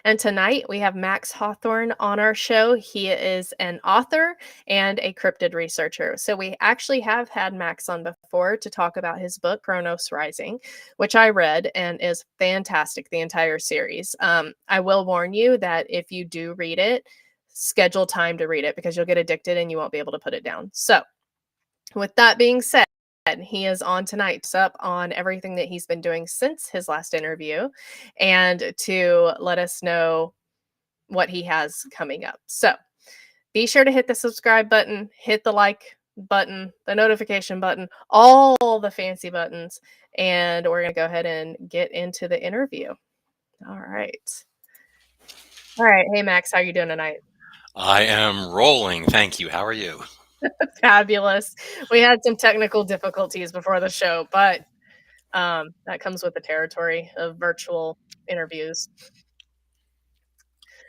And tonight we have Max Hawthorne on our show. He is an author and a cryptid researcher. So we actually have had Max on before to talk about his book, Kronos Rising, which I read and is fantastic, the entire series. I will warn you that if you do read it, schedule time to read it because you'll get addicted and you won't be able to put it down. So, with that being said, he is on tonight, up on everything that he's been doing since his last interview and to let us know what he has coming up. So be sure to hit the subscribe button, hit the like button, the notification button, all the fancy buttons, and we're going to go ahead and get into the interview. All right. All right. Hey, Max, how are you doing tonight? I am rolling. Thank you. How are you? Fabulous. We had some technical difficulties before the show, but that comes with the territory of virtual interviews.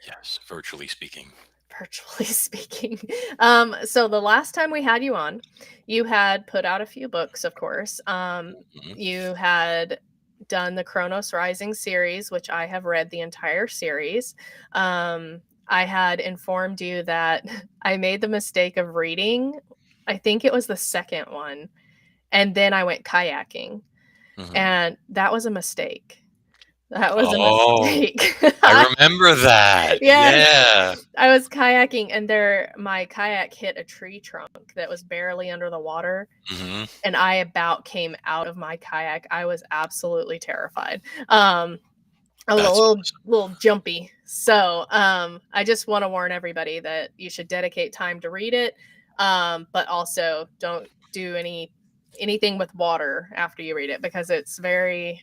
Yes, virtually speaking. Virtually speaking. So the last time we had you on, you had put out a few books, of course. Mhm. You had done the Kronos Rising series, which I have read the entire series. I had informed you that I made the mistake of reading, I think it was the second one, and then I went kayaking. Mhm. And that was a mistake. That was a Oh, mistake. I remember that. Yes. Yeah. I was kayaking and my kayak hit a tree trunk that was barely under the water, Mhm. and I about came out of my kayak. I was absolutely terrified. I was a That's little jumpy. So, I just wanna warn everybody that you should dedicate time to read it, but also don't do anything with water after you read it because it's very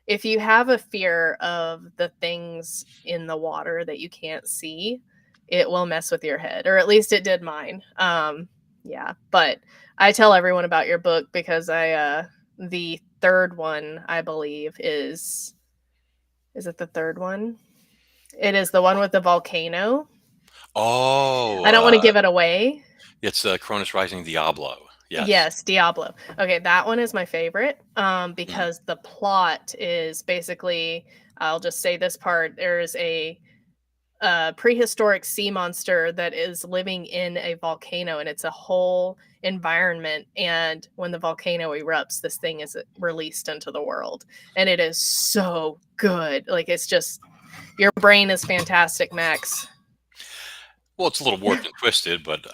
if you have a fear of the things in the water that you can't see, it will mess with your head, or at least it did mine. Yeah, but I tell everyone about your book because the third one, I believe, is it the third one? It is the one with the volcano. Oh, I don't want to give it away. it's Cronus Rising Diablo. Yes. Yes, Diablo. Okay, that one is my favorite Mhm. because the plot is basically, I'll just say this part, there's a prehistoric sea monster that is living in a volcano, and it's a whole environment, and when the volcano erupts, this thing is released into the world, and it is so good. Like, it's just your brain is fantastic, Max. Well, it's a little warped and twisted, but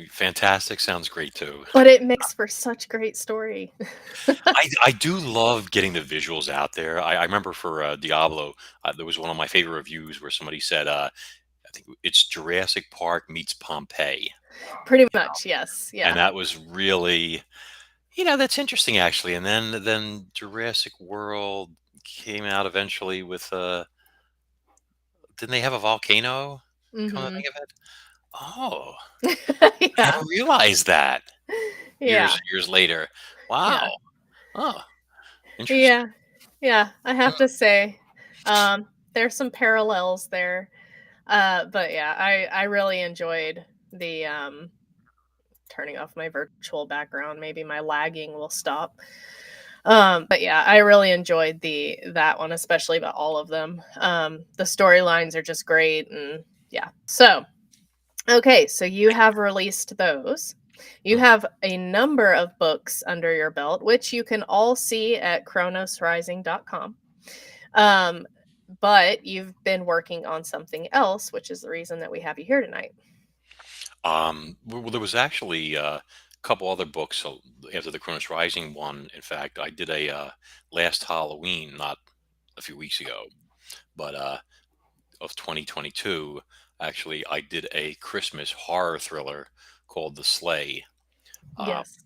fantastic sounds great too. But it makes for such great story. I do love getting the visuals out there. I remember for Diablo, there was one of my favorite reviews where somebody said, I think it's Jurassic Park meets Pompeii. Pretty much, yes. And Yeah. that was really, that's interesting actually. And then Jurassic World came out eventually with didn't they have a volcano? Come to Mhm. think of it. Oh, I Yeah. never realized that. Yeah. Years later. Yeah. Wow. Oh, interesting. Yeah. Yeah, I have to say, there's some parallels there. But yeah, I really enjoyed the turning off my virtual background. Maybe my lagging will stop. But yeah, I really enjoyed the that one, especially about all of them. The storylines are just great, and yeah. So okay, so you have released those. You Mhm. have a number of books under your belt, which you can all see at chronosrising.com. Um, but you've been working on something else, which is the reason that we have you here tonight. Well, there was actually a couple other books. So after the Cronus Rising one, in fact, I did a last Halloween, not a few weeks ago, but of 2022. Actually, I did a Christmas horror thriller called The Sleigh, uh, Yes.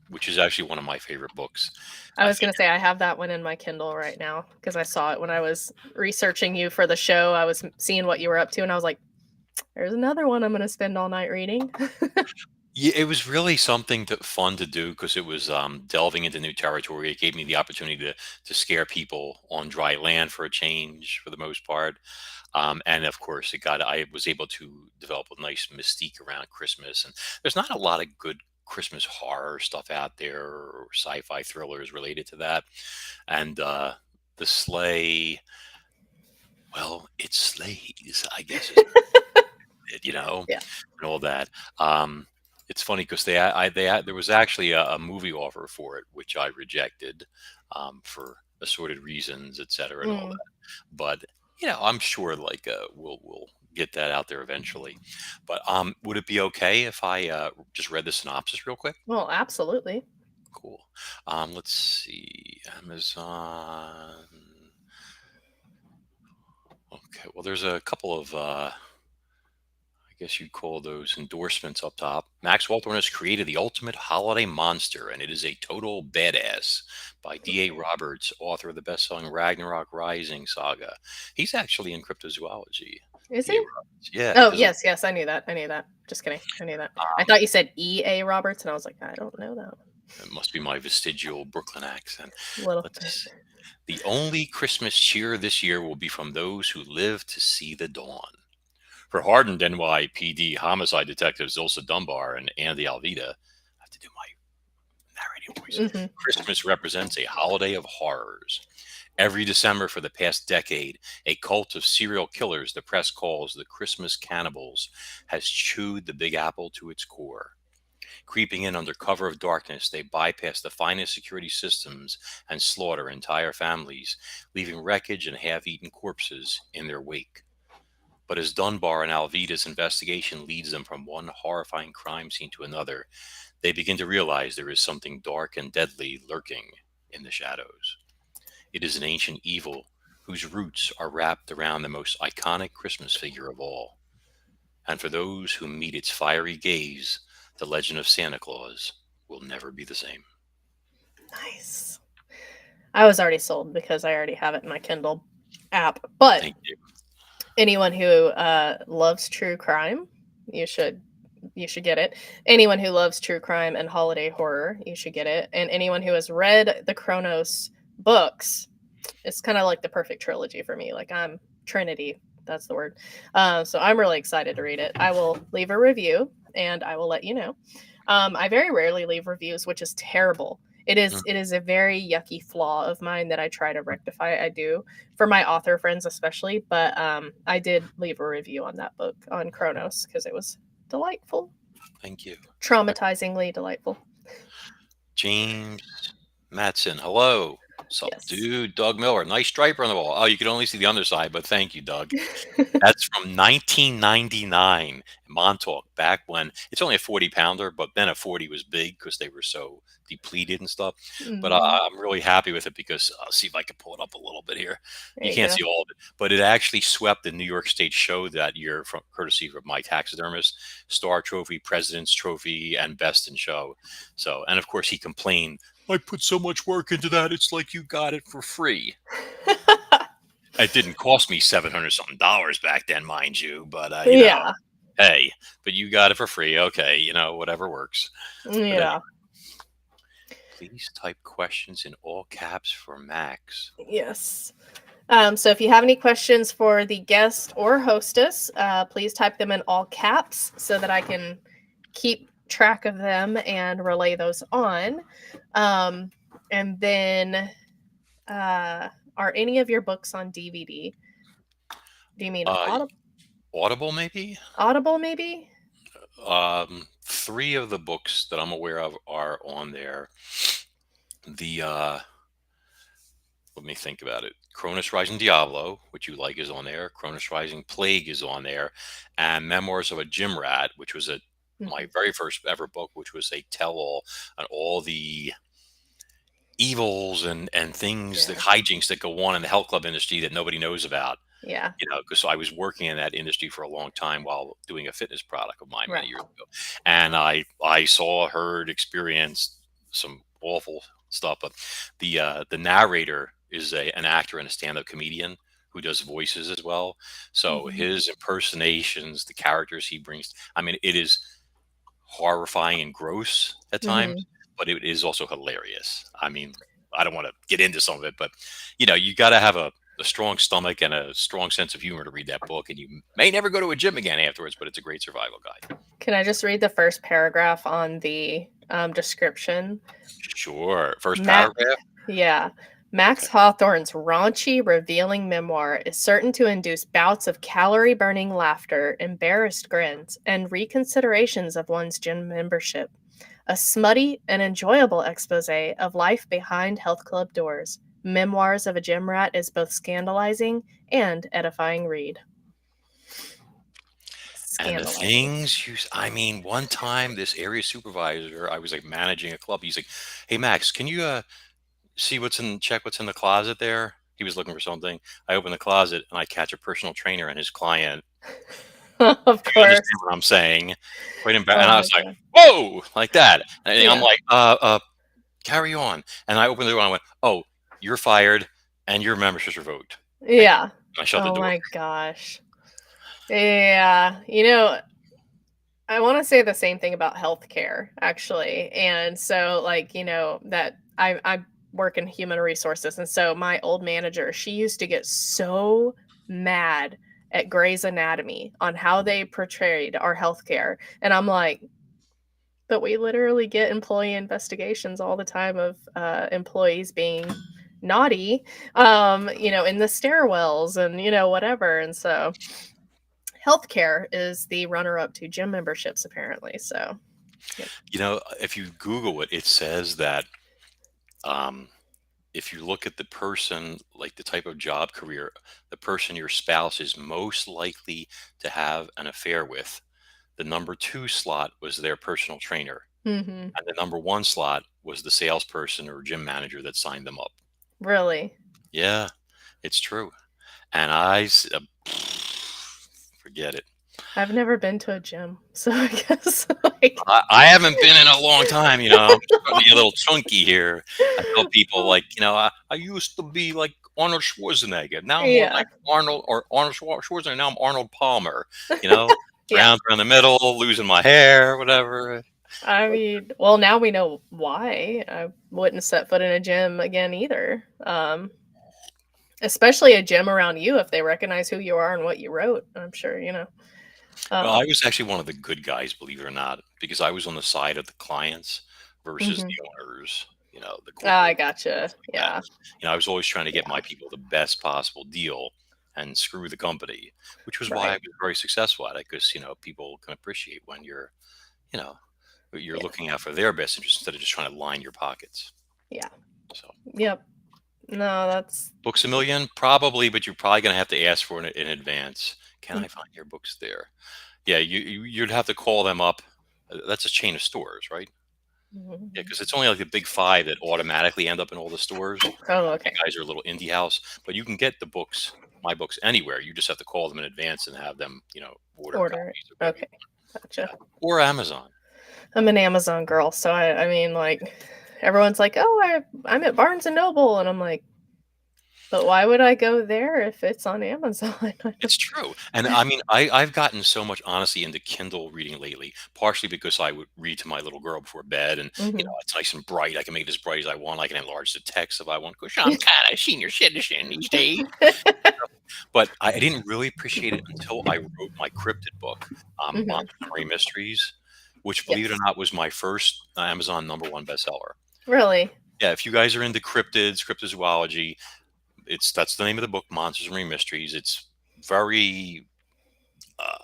which is actually one of my favorite books. I I was think. gonna say I have that one in my Kindle right now because I saw it when I was researching you for the show. I was seeing what you were up to, and I was like, "There's another one I'm gonna spend all night reading." Yeah, it was really something fun to do because it was delving into new territory. It gave me the opportunity to scare people on dry land for a change, for the most part. And of course, I was able to develop a nice mystique around Christmas. And there's not a lot of good Christmas horror stuff out there or sci-fi thrillers related to that. And the sleigh, Well, it slays, I guess is it, Yeah. and all that. Um, it's funny because there was actually a movie offer for it, which I rejected for assorted reasons, et cetera, and all Mm. that. But I'm sure like we'll get that out there eventually. But would it be okay if I just read the synopsis real quick? Well, absolutely. Cool. Let's see. Amazon. Okay. Well, there's a couple of I guess you'd call those endorsements up top. Max Hawthorne has created the ultimate holiday monster, and it is a total badass by D.A. Roberts, author of the best-selling Ragnarok Rising saga. He's actually in cryptozoology, Is D.A. he? Roberts. Yeah, Oh, because yes, yes, I knew that. I knew that. Just kidding. I knew that. I thought you said E.A. Roberts, and I was like, I don't know that it must be my vestigial Brooklyn accent. one. Little bit. Let's. The only Christmas cheer this year will be from those who live to see the dawn. For hardened NYPD homicide detectives Ilsa Dunbar and Andy Alvita, I have to do my narrating voice. Hmm. Christmas represents a holiday of horrors. Every December for the past decade, a cult of serial killers the press calls the Christmas cannibals has chewed the Big Apple to its core. Creeping in under cover of darkness, they bypass the finest security systems and slaughter entire families, leaving wreckage and half eaten corpses in their wake. But as Dunbar and Alvida's investigation leads them from one horrifying crime scene to another, they begin to realize there is something dark and deadly lurking in the shadows. It is an ancient evil whose roots are wrapped around the most iconic Christmas figure of all. And for those who meet its fiery gaze, the legend of Santa Claus will never be the same. Nice. I was already sold because I already have it in my Kindle app. But Thank you. anyone who loves true crime, you should you should get it. Anyone who loves true crime and holiday horror, you should get it. And anyone who has read the Kronos books, it's kind of like the perfect trilogy for me. Like I'm Trinity, that's the word. So I'm really excited to read it. I will leave a review and I will let you know. I very rarely leave reviews, which is terrible. It is Mm, it is a very yucky flaw of mine that I try to rectify. I do for my author friends especially, but I did leave a review on that book on Kronos because it was delightful, Thank you. traumatizingly delightful. James Matson. Hello. Sup, Yes. dude? Doug Miller. Nice striper on the wall. Oh, you can only see the underside, but thank you, Doug. That's from 1999 Montauk, back when it's only a 40 pounder, but then a 40 was big because they were so depleted and stuff. But Mhm. I'm really happy with it because I'll see if I can pull it up a little bit here. There You you can't go. see all of it, but it actually swept the New York State show that year from courtesy of my taxidermist, Star Trophy, President's Trophy, and Best in Show. So, and of course, he complained, I put so much work into that. It's like you got it for free. It didn't cost me 700 something dollars back then, mind you, but Yeah. hey, but you got it for free. Okay, whatever works. But anyway, Yeah. please type questions in all caps for Max. Yes. So if you have any questions for the guest or hostess, please type them in all caps so that I can keep track of them and relay those on. Um, and then, uh, are any of your books on DVD? Do you mean Uh, Audible, maybe. Audible, maybe? Three of the books that I'm aware of are on there. The Let me think about it. Cronus Rising Diablo, which you like, is on there. Cronus Rising Plague is on there, and Memoirs of a Gym Rat, which was my Mhm. very first ever book, which was a tell-all on all the evils and things, the Yeah. hijinks that go on in the health club industry that nobody knows about. Yeah. Because I was working in that industry for a long time while doing a fitness product of mine Right. many years ago, and I saw, heard, experienced some awful stuff. But the narrator is an actor and a stand-up comedian who does voices as well. So Hmm. his impersonations, the characters he brings, I mean, it is horrifying and gross at times, Hmm. but it is also hilarious. I mean, I don't want to get into some of it, but you got to have a strong stomach and a strong sense of humor to read that book, and you may never go to a gym again afterwards, but it's a great survival guide. Can I just read the first paragraph on the description? Sure. First Matt, paragraph. yeah. Max Hawthorne's raunchy, revealing memoir is certain to induce bouts of calorie burning laughter, embarrassed grins, and reconsiderations of one's gym membership. A smutty and enjoyable expose of life behind health club doors. Memoirs of a Gym Rat is both scandalizing and edifying read. And the Scandalizing. things I mean, one time this area supervisor, I was like managing a club. He's like, "Hey Max, can you check what's in the closet there?" He was looking for something. I open the closet and I catch a personal trainer and his client. Of Do you course. understand what I'm saying? Quite Oh and I my was like, god. "Whoa!" Like that. And I'm Yeah. like, carry on." And I opened the door and I went, "Oh, you're fired and your membership's revoked. Thank you." Yeah. And I shut the Oh door. my gosh. Yeah. I want to say the same thing about healthcare, actually. And so, like, that I work in human resources. And so, my old manager, she used to get so mad at Grey's Anatomy on how they portrayed our healthcare. And I'm like, but we literally get employee investigations all the time of employees being naughty, in the stairwells and, whatever. And so, healthcare is the runner up to gym memberships, apparently. So, yep. If you Google it, it says that um, if you look at the person, like the type of job career, the person your spouse is most likely to have an affair with, the number two slot was their personal trainer. Hmm. And the number one slot was the salesperson or gym manager that signed them up. Really? Yeah, it's true. And forget it. I've never been to a gym, so I guess like I haven't been in a long time, I'm starting to get a little chunky here. I tell people like, I used to be like Arnold Schwarzenegger. Now I'm more yeah. like Arnold Schwarzenegger. Now I'm Arnold Palmer, you know, Yeah. round around the middle, losing my hair, whatever. I mean, well, now we know why. I wouldn't set foot in a gym again either. Especially a gym around you if they recognize who you are and what you wrote. I'm sure, Well, I Um, was actually one of the good guys, believe it or not, because I was on the side of the clients versus mhm. the owners, the I corporate gotcha. stuff like that. Yeah. I was always trying to get Yeah. my people the best possible deal and screw the company, which was why I Right. was very successful at it. Because people can appreciate when you know, you're Yeah. looking out for their best interest instead of just trying to line your pockets. Yeah. So, Yep. No, that's books a million, probably, but you're probably going to have to ask for it in advance. Can I find your books there? Yeah, you'd have to call them up. That's a chain of stores, right? Yeah, mhm. because it's only like the big five that automatically end up in all the stores. Oh, You okay. guys are a little indie house, but you can get the books, my books, anywhere. You just have to call them in advance and have them, order Order it. copies or whatever you Okay. want. Gotcha. Yeah, or Amazon. I'm an Amazon girl, so I mean, like, everyone's like, "Oh, I'm at Barnes& and Noble," and I'm like, "But why would I go there if it's on Amazon?" It's true, and I mean, I've gotten so much honestly into Kindle reading lately, partially because I would read to my little girl before bed, and Mhm. it's nice and bright. I can make it as bright as I want. I can enlarge the text if I want. Because I'm kind of senior citizen these days. But I didn't really appreciate it until I wrote my cryptid book, Mhm. Monsters and Marine Mysteries, which, believe it or Yes. not, was my first Amazon #1 bestseller. Really? Yeah, if you guys are into cryptids, cryptozoology, that's the name of the book, Monsters and Marine Mysteries. It's very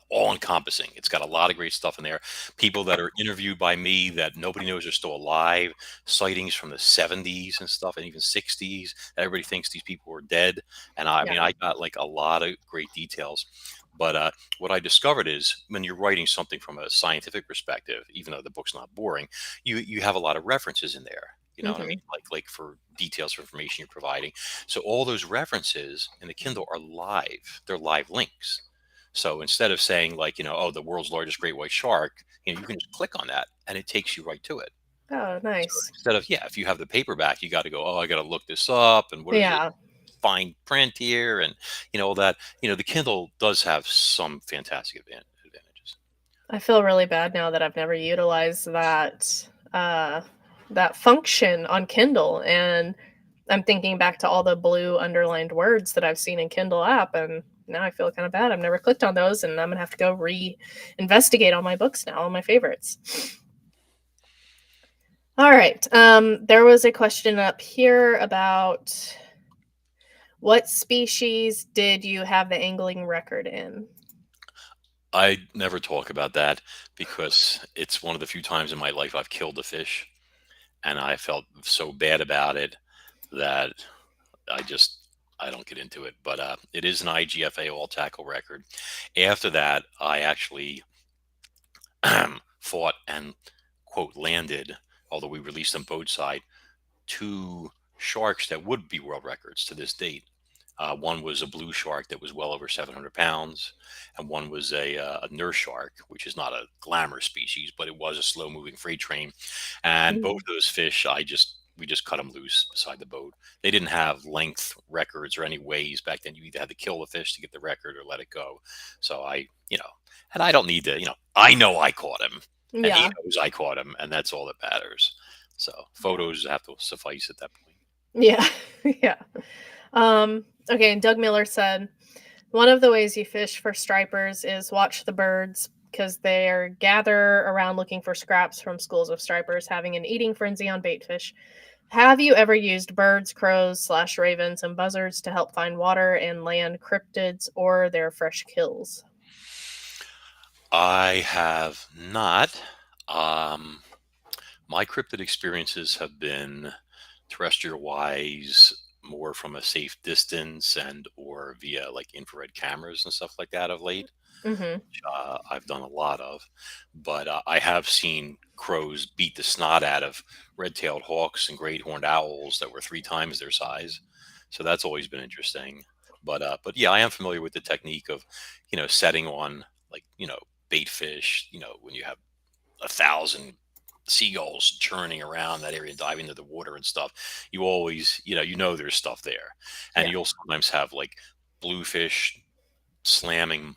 all encompassing. It's got a lot of great stuff in there. People that are interviewed by me that nobody knows are still alive, sightings from the 70s and stuff, and even 60s. Everybody thinks these people were dead. And I Yeah. mean, I got like a lot of great details. But what I discovered is when you're writing something from a scientific perspective, even though the book's not boring, you have a lot of references in there. You know what I mean? Mhm. Like for details for information you're providing. So all those references in the Kindle are live. They're live links. So instead of saying like, oh, the world's largest great white shark, you can just click on that and it takes you right to it. Oh, So nice. instead of, yeah, if you have the paperback, you got to go, oh, I got to look this up and what is it? Yeah. Fine print here and all that. The Kindle does have some fantastic advantages. I feel really bad now that I've never utilized that function on Kindle, and I'm thinking back to all the blue underlined words that I've seen in Kindle app, and now I feel kind of bad. I've never clicked on those, and I'm gonna have to go re-investigate all my books now, all my favorites. All right. There was a question up here about What species did you have the angling record in? I never talk about that because it's one of the few times in my life I've killed a fish, and I felt so bad about it that I just I don't get into it. But it is an IGFA all tackle record. After that, I actually fought and quote landed, although we released them boat side, two sharks that would be world records to this date. One was a blue shark that was well over 700 pounds, and one was a nurse shark, which is not a glamour species, but it was a slow moving freight train. And both Mhm. of those fish, we just cut them loose beside the boat. They didn't have length records or any ways back then. You either had to kill the fish to get the record or let it go. So and I don't need to, I know I caught him, and he Yeah. knows I caught him, and that's all that matters. So Yeah. photos have to suffice at that point. Yeah. Yeah. Okay, and Doug Miller said, one of the ways you fish for stripers is watch the birds because they're gather around looking for scraps from schools of stripers having an eating frenzy on bait fish. Have you ever used birds, crows, slash ravens, and buzzards to help find water and land cryptids or their fresh kills? I have not. Um, my cryptid experiences have been terrestrial wise, more from a safe distance and or via like infrared cameras and stuff like that of late. Mm-hmm. I've done a lot of, but I have seen crows beat the snot out of red-tailed hawks and great horned owls that were three times their size. So that's always been interesting. But yeah, I am familiar with the technique of, setting on like bait fish. When you have 1,000 seagulls churning around that area and diving into the water and stuff, you always, there's stuff there, and Yeah. you'll sometimes have like bluefish slamming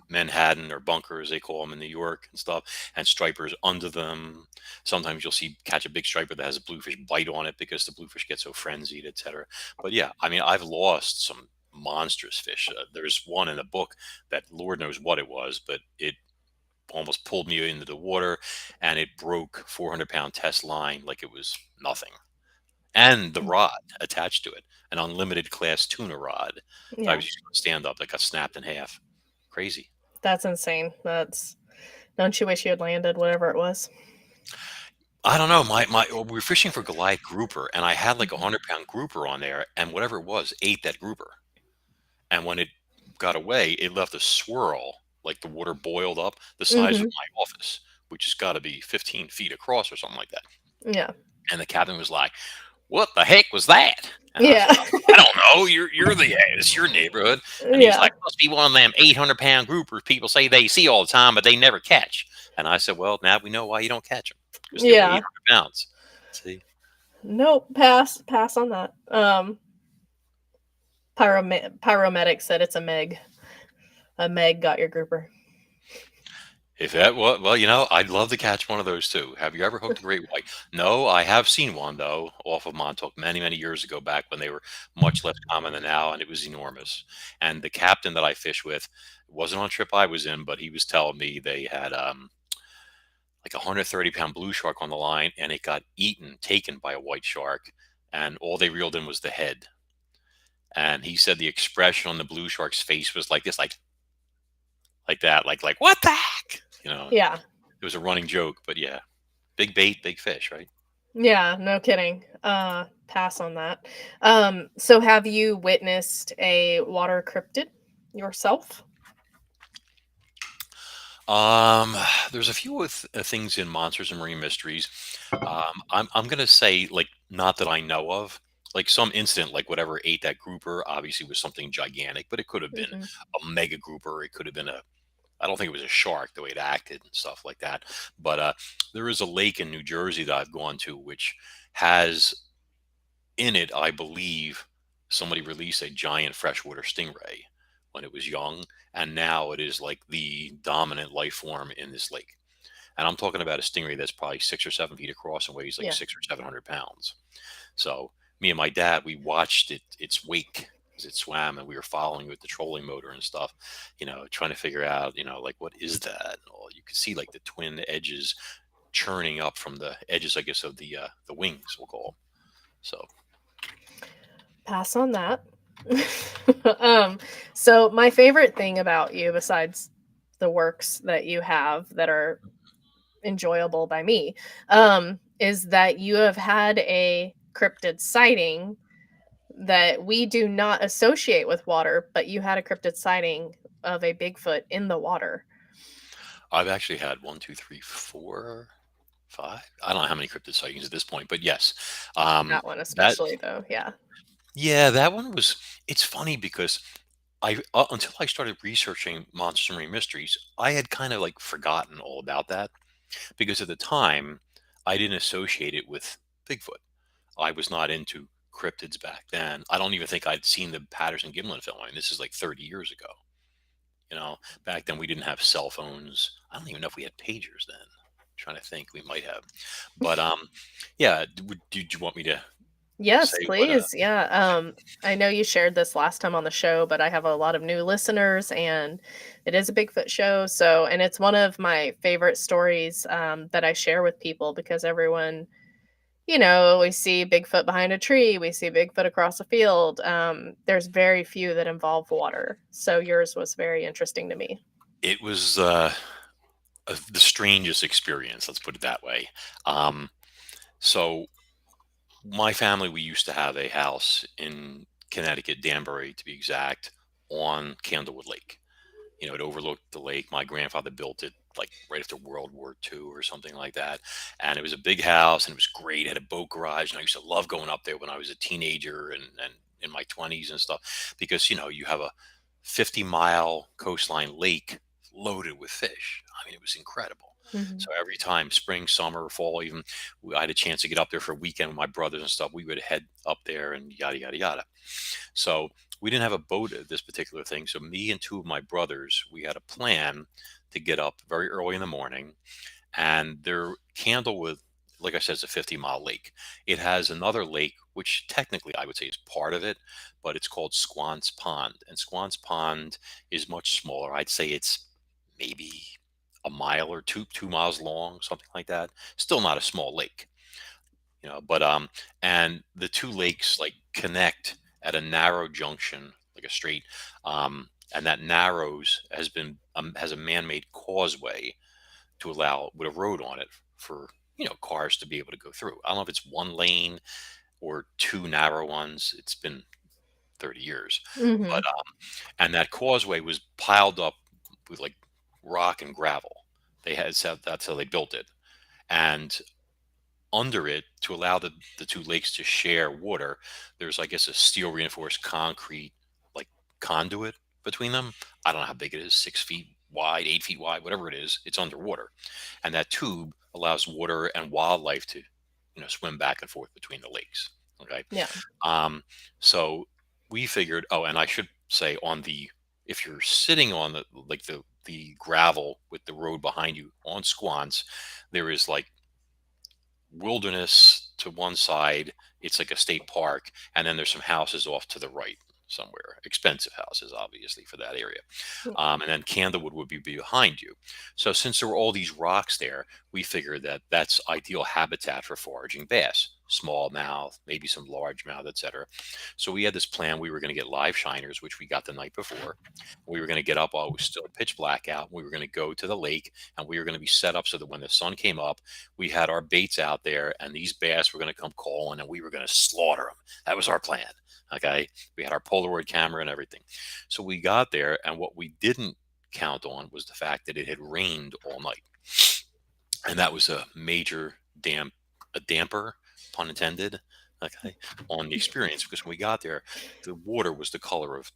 Manhattan or bunker as they call them in New York and stuff, and stripers under them. Sometimes you'll see catch a big striper that has a bluefish bite on it because the bluefish get so frenzied, etc. But yeah, I mean, I've lost some monstrous fish. There's one in the book that Lord knows what it was, but it almost pulled me into the water, and it broke 400-pound test line like it was nothing, and the rod attached to it, an unlimited class tuna rod that I Yeah. was using on stand up that got snapped in half. Crazy. That's insane. That's don't you wish you had landed whatever it was? I don't know. My we were fishing for Goliath grouper, and I had like a Mhm. 100-pound grouper on there, and whatever it was ate that grouper. And when it got away, it left a swirl, like the water boiled up the size of Mhm. my office, which has got to be 15 feet across or something like that. Yeah. And the captain was like, "What the heck was that?" And I Yeah. said, "I don't know. You're the it's your nneighborhood." And he's Yeah. like, "Must be one of them 800-pound groupers people say they see all the time, but they never catch." And I said, "Well, now we know why you don't catch them because they weigh Yeah. 800 pounds." See. Nope, pass on that. Pyromedic said it's a Meg. A Meg got your grouper. If that well, I'd love to catch one of those too. Have you ever hooked a great white? No, I have seen one though off of Montauk many, many years ago, back when they were much less common than now, and it was enormous. And the captain that I fish with wasn't on a trip I was in, but he was telling me they had like a 130-pound blue shark on the line, and it got taken by a white shark, and all they reeled in was the head. And he said the expression on the blue shark's face was like this, like that, like what the heck, Yeah. It was a running joke, but yeah, big bait, big fish, right? Yeah, no kidding. Pass on that. So have you witnessed a water cryptid yourself? Um, there's a few things in Monsters and Marine Mysteries. I'm gonna say like not that I know of. Like some incident, like whatever ate that grouper, obviously was something gigantic, but it could have been Mhm. a mega grouper. It could have been I don't think it was a shark the way it acted and stuff like that. But there is a lake in New Jersey that I've gone to, which has in it, I believe, somebody released a giant freshwater stingray when it was young, and now it is like the dominant life form in this lake. And I'm talking about a stingray that's probably 6 or 7 feet across and weighs like Yeah. 600 or 700 pounds. So me and my dad, we watched its wake as it swam, and we were following with the trolling motor and stuff, trying to figure out, like what is that? And all you could see like the twin edges churning up from the edges, I guess, of the wings, we'll call them. So Pass on that. um, so my favorite thing about you, besides the works that you have that are enjoyable by me, is that you have had a cryptid sighting that we do not associate with water, but you had a cryptid sighting of a Bigfoot in the water. I've actually had one, two, three, four, five. I don't know how many cryptid sightings at this point, but yes, That one that especially, though. Yeah. yeah, that one was. It's funny because I until I started researching monster marine mysteries, I had kind of like forgotten all about that because at the time I didn't associate it with Bigfoot. I was not into cryptids back then. I don't even think I'd seen the Patterson Gimlin film. I mean, this is like 30 years ago. You know, back then we didn't have cell phones. I don't even know if we had pagers then. Trying to think, we might have. But yeah. Did you want me to Yes, say what? please. Yeah. I know you shared this last time on the show, but I have a lot of new listeners, and it is a Bigfoot show. So, and it's one of my favorite stories that I share with people because everyone, we see Bigfoot behind a tree, we see Bigfoot across a field. There's very few that involve water. So yours was very interesting to me. It was the strangest experience. Let's put it that way. Um, so my family, we used to have a house in Connecticut, Danbury to be exact, on Candlewood Lake. You know, it overlooked the lake. My grandfather built it like right after World War II or something like that. And it was a big house and it was great. It had a boat garage. And I used to love going up there when I was a teenager and in my 20s and stuff because, you have a 50-mile coastline lake loaded with fish. I mean, it was incredible. Hmm. So every time, spring, summer, fall, even I had a chance to get up there for a weekend with my brothers and stuff. We would head up there and yada yada yada. So we didn't have a boat at this particular thing. So me and two of my brothers, we had a plan to get up very early in the morning. And their Candlewood, like I said, it's a 50-mile lake. It has another lake, which technically I would say is part of it, but it's called Squance Pond. And Squance Pond is much smaller. I'd say it's maybe a mile or two miles long, something like that. Still not a small lake, but and the two lakes like connect at a narrow junction, like a street, and that narrows has a man-made causeway to allow with a road on it for cars to be able to go through. I don't know if it's one lane or two narrow ones. It's been 30 years, Hmm. but and that causeway was piled up with like rock and gravel. They had said that's how they built it, and under it to allow the two lakes to share water. There's, I guess, a steel reinforced concrete like conduit between them. I don't know how big it is, 6 feet wide, 8 feet wide, whatever it is. It's underwater, and that tube allows water and wildlife to swim back and forth between the lakes. Okay, Yeah. um, so we figured. Oh, and I should say on the if you're sitting on the gravel with the road behind you on Squance, there is like wilderness to one side. It's like a state park, and then there's some houses off to the right somewhere. Expensive houses, obviously, for that area. Yeah. And then Candlewood would be behind you. So since there were all these rocks there, we figured that that's ideal habitat for foraging bass, smallmouth, maybe some largemouth, etc. So we had this plan. We were going to get live shiners, which we got the night before. We were going to get up while it was still pitch black out. We were going to go to the lake, and we were going to be set up so that when the sun came up, we had our baits out there, and these bass were going to come calling, and we were going to slaughter them. That was our plan. Okay, we had our Polaroid camera and everything. So we got there, and what we didn't count on was the fact that it had rained all night, and that was a major damper, pun intended. Okay, on the experience because when we got there, the water was the color of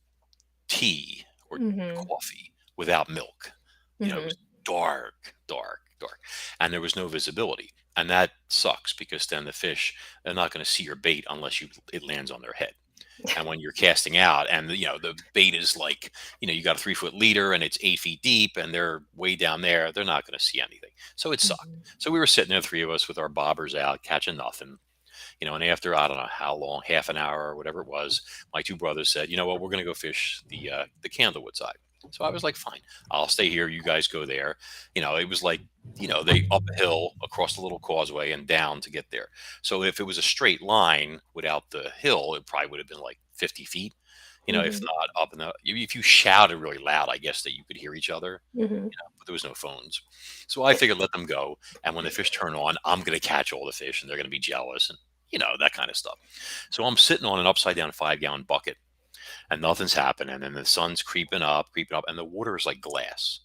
tea or Hmm. coffee without milk. It Hmm. was dark, dark, dark, and there was no visibility. And that sucks because then the fish, they're not going to see your bait unless it lands on their head. And when you're casting out, and the bait is like, you got a 3 foot leader and it's 8 feet deep, and they're way down there, they're not going to see anything. So it sucked. Hmm. So we were sitting there, three of us, with our bobbers out, catching nothing. And after I don't know how long, half an hour or whatever it was, my two brothers said, "You know what? We're going to go fish the Candlewood side." So I was like, "Fine, I'll stay here. You guys go there." It was like they up a hill across the little causeway and down to get there. So if it was a straight line without the hill, it probably would have been like 50 feet. If Mhm. not up in the if you shouted really loud, I guess that you could hear each other, Mhm. but there was no phones. So I figured let them go, and when the fish turn on, I'm gonna catch all the fish, and they're gonna be jealous, and that kind of stuff. So I'm sitting on an upside down 5-gallon bucket, and nothing's happening, and the sun's creeping up, and the water is like glass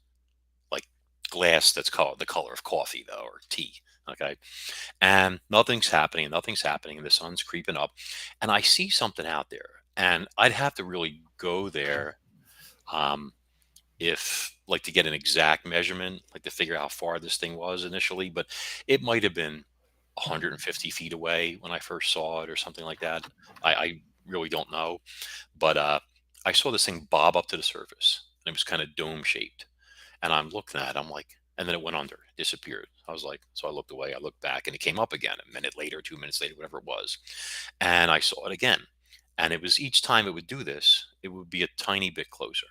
that's called the color of coffee though, or tea. Okay, and nothing's happening, and the sun's creeping up, and I see something out there, and I'd have to really go there, um, if like to get an exact measurement, like to figure out how far this thing was initially, but it might have been 150 feet away when I first saw it, or something like that. I really don't know, but I saw this thing bob up to the surface, and it was kind of dome shaped, and I'm looking at it, I'm like, and then it went under, disappeared. I was like, so I looked away, I looked back, and it came up again a minute later, 2 minutes later, whatever it was. And I saw it again. And it was each time it would do this, it would be a tiny bit closer,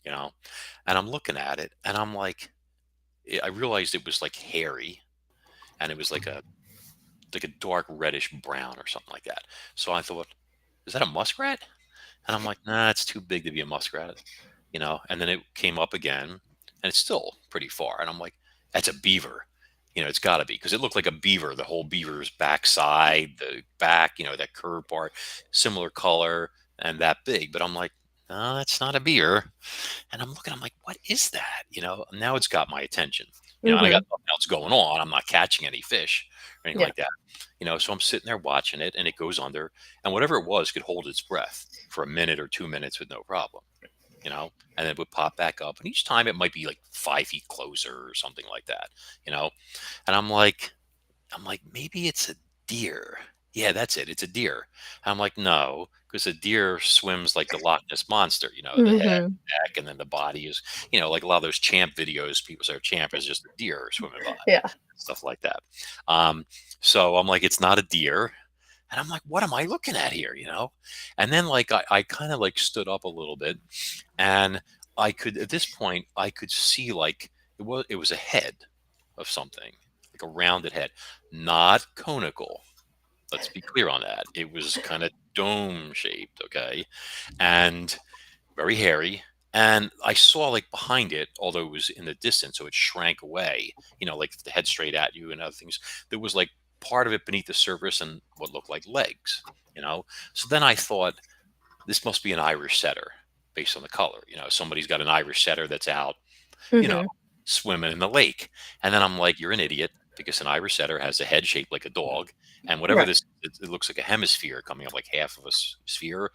you know? And I'm looking at it, and I'm like, I realized it was like hairy, and it was like a dark reddish brown or something like that. So I thought, is that a muskrat? And I'm like, nah, it's too big to be a muskrat. And then it came up again, and it's still pretty far. And I'm like, that's a beaver. It's got to be, because it looked like a beaver, the whole beaver's backside, the back, that curved part, similar color, and that big. But I'm like, no, that's not a beaver. And I'm looking, I'm like, what is that? Now it's got my attention, and I got Mhm. nothing else going on. I'm not catching any fish or anything Yeah. like that. So I'm sitting there watching it, and it goes under, and whatever it was could hold its breath for a minute or 2 minutes with no problem, and then it would pop back up. And each time it might be like 5 feet closer or something like that, you know, and I'm like, maybe it's a deer. Yeah, that's it. It's a deer. And I'm like, no, because a deer swims like the Loch Ness monster, the head, Mhm. neck, and then the body is, like a lot of those champ videos. People say champ is just a deer swimming by, Yeah. stuff like that. Um, so I'm like, it's not a deer. And I'm like, what am I looking at here? And then like I kind of like stood up a little bit, and I could, at this point, I could see like it was a head of something, like a rounded head, not conical. Let's be clear on that. It was kind of dome shaped, okay, and very hairy. And I saw like behind it, although it was in the distance, so it shrank away. Like the head straight at you and other things. There was like part of it beneath the surface and what looked like legs. So then I thought, this must be an Irish setter based on the color. Somebody's got an Irish setter that's out, you know, Mhm. swimming in the lake. And then I'm like, you're an idiot, because an Irish setter has a head shaped like a dog. And whatever Right. this, it looks like a hemisphere coming up, like half of a sphere,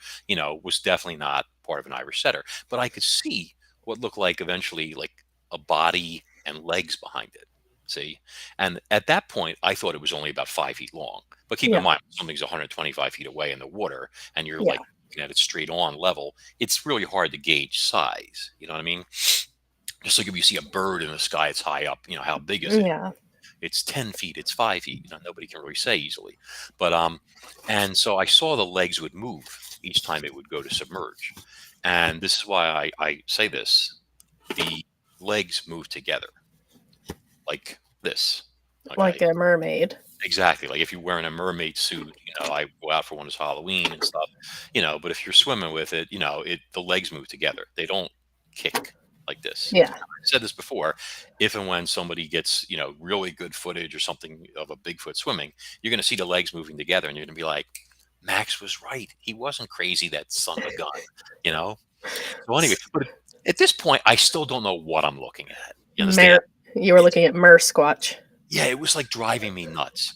was definitely not part of an Irish setter. But I could see what looked like eventually like a body and legs behind it. See? And at that point, I thought it was only about 5 feet long. But keep in Yeah. mind, something's 125 feet away in the water, and you're Yeah. like looking at it straight on level. It's really hard to gauge size. You know what I mean? Just like if you see a bird in the sky, it's high up, how big is it? Yeah. It's 10 feet, it's 5 feet, nobody can really say easily. But and so I saw the legs would move each time it would go to submerge. And this is why I say this. The legs move together like this. Like Okay. a mermaid. Exactly. Like if you're wearing a mermaid suit, I go out for one as Halloween and stuff, but if you're swimming with it, the legs move together. They don't kick like this. Yeah. I've said this before. If and when somebody gets, really good footage or something of a Bigfoot swimming, you're going to see the legs moving together, and you're going to be like, Max was right. He wasn't crazy, that son of a gun, you know? So anyway, S but at this point, I still don't know what I'm looking at. You understand? Mer You were looking at mer squatch. Yeah, it was like driving me nuts.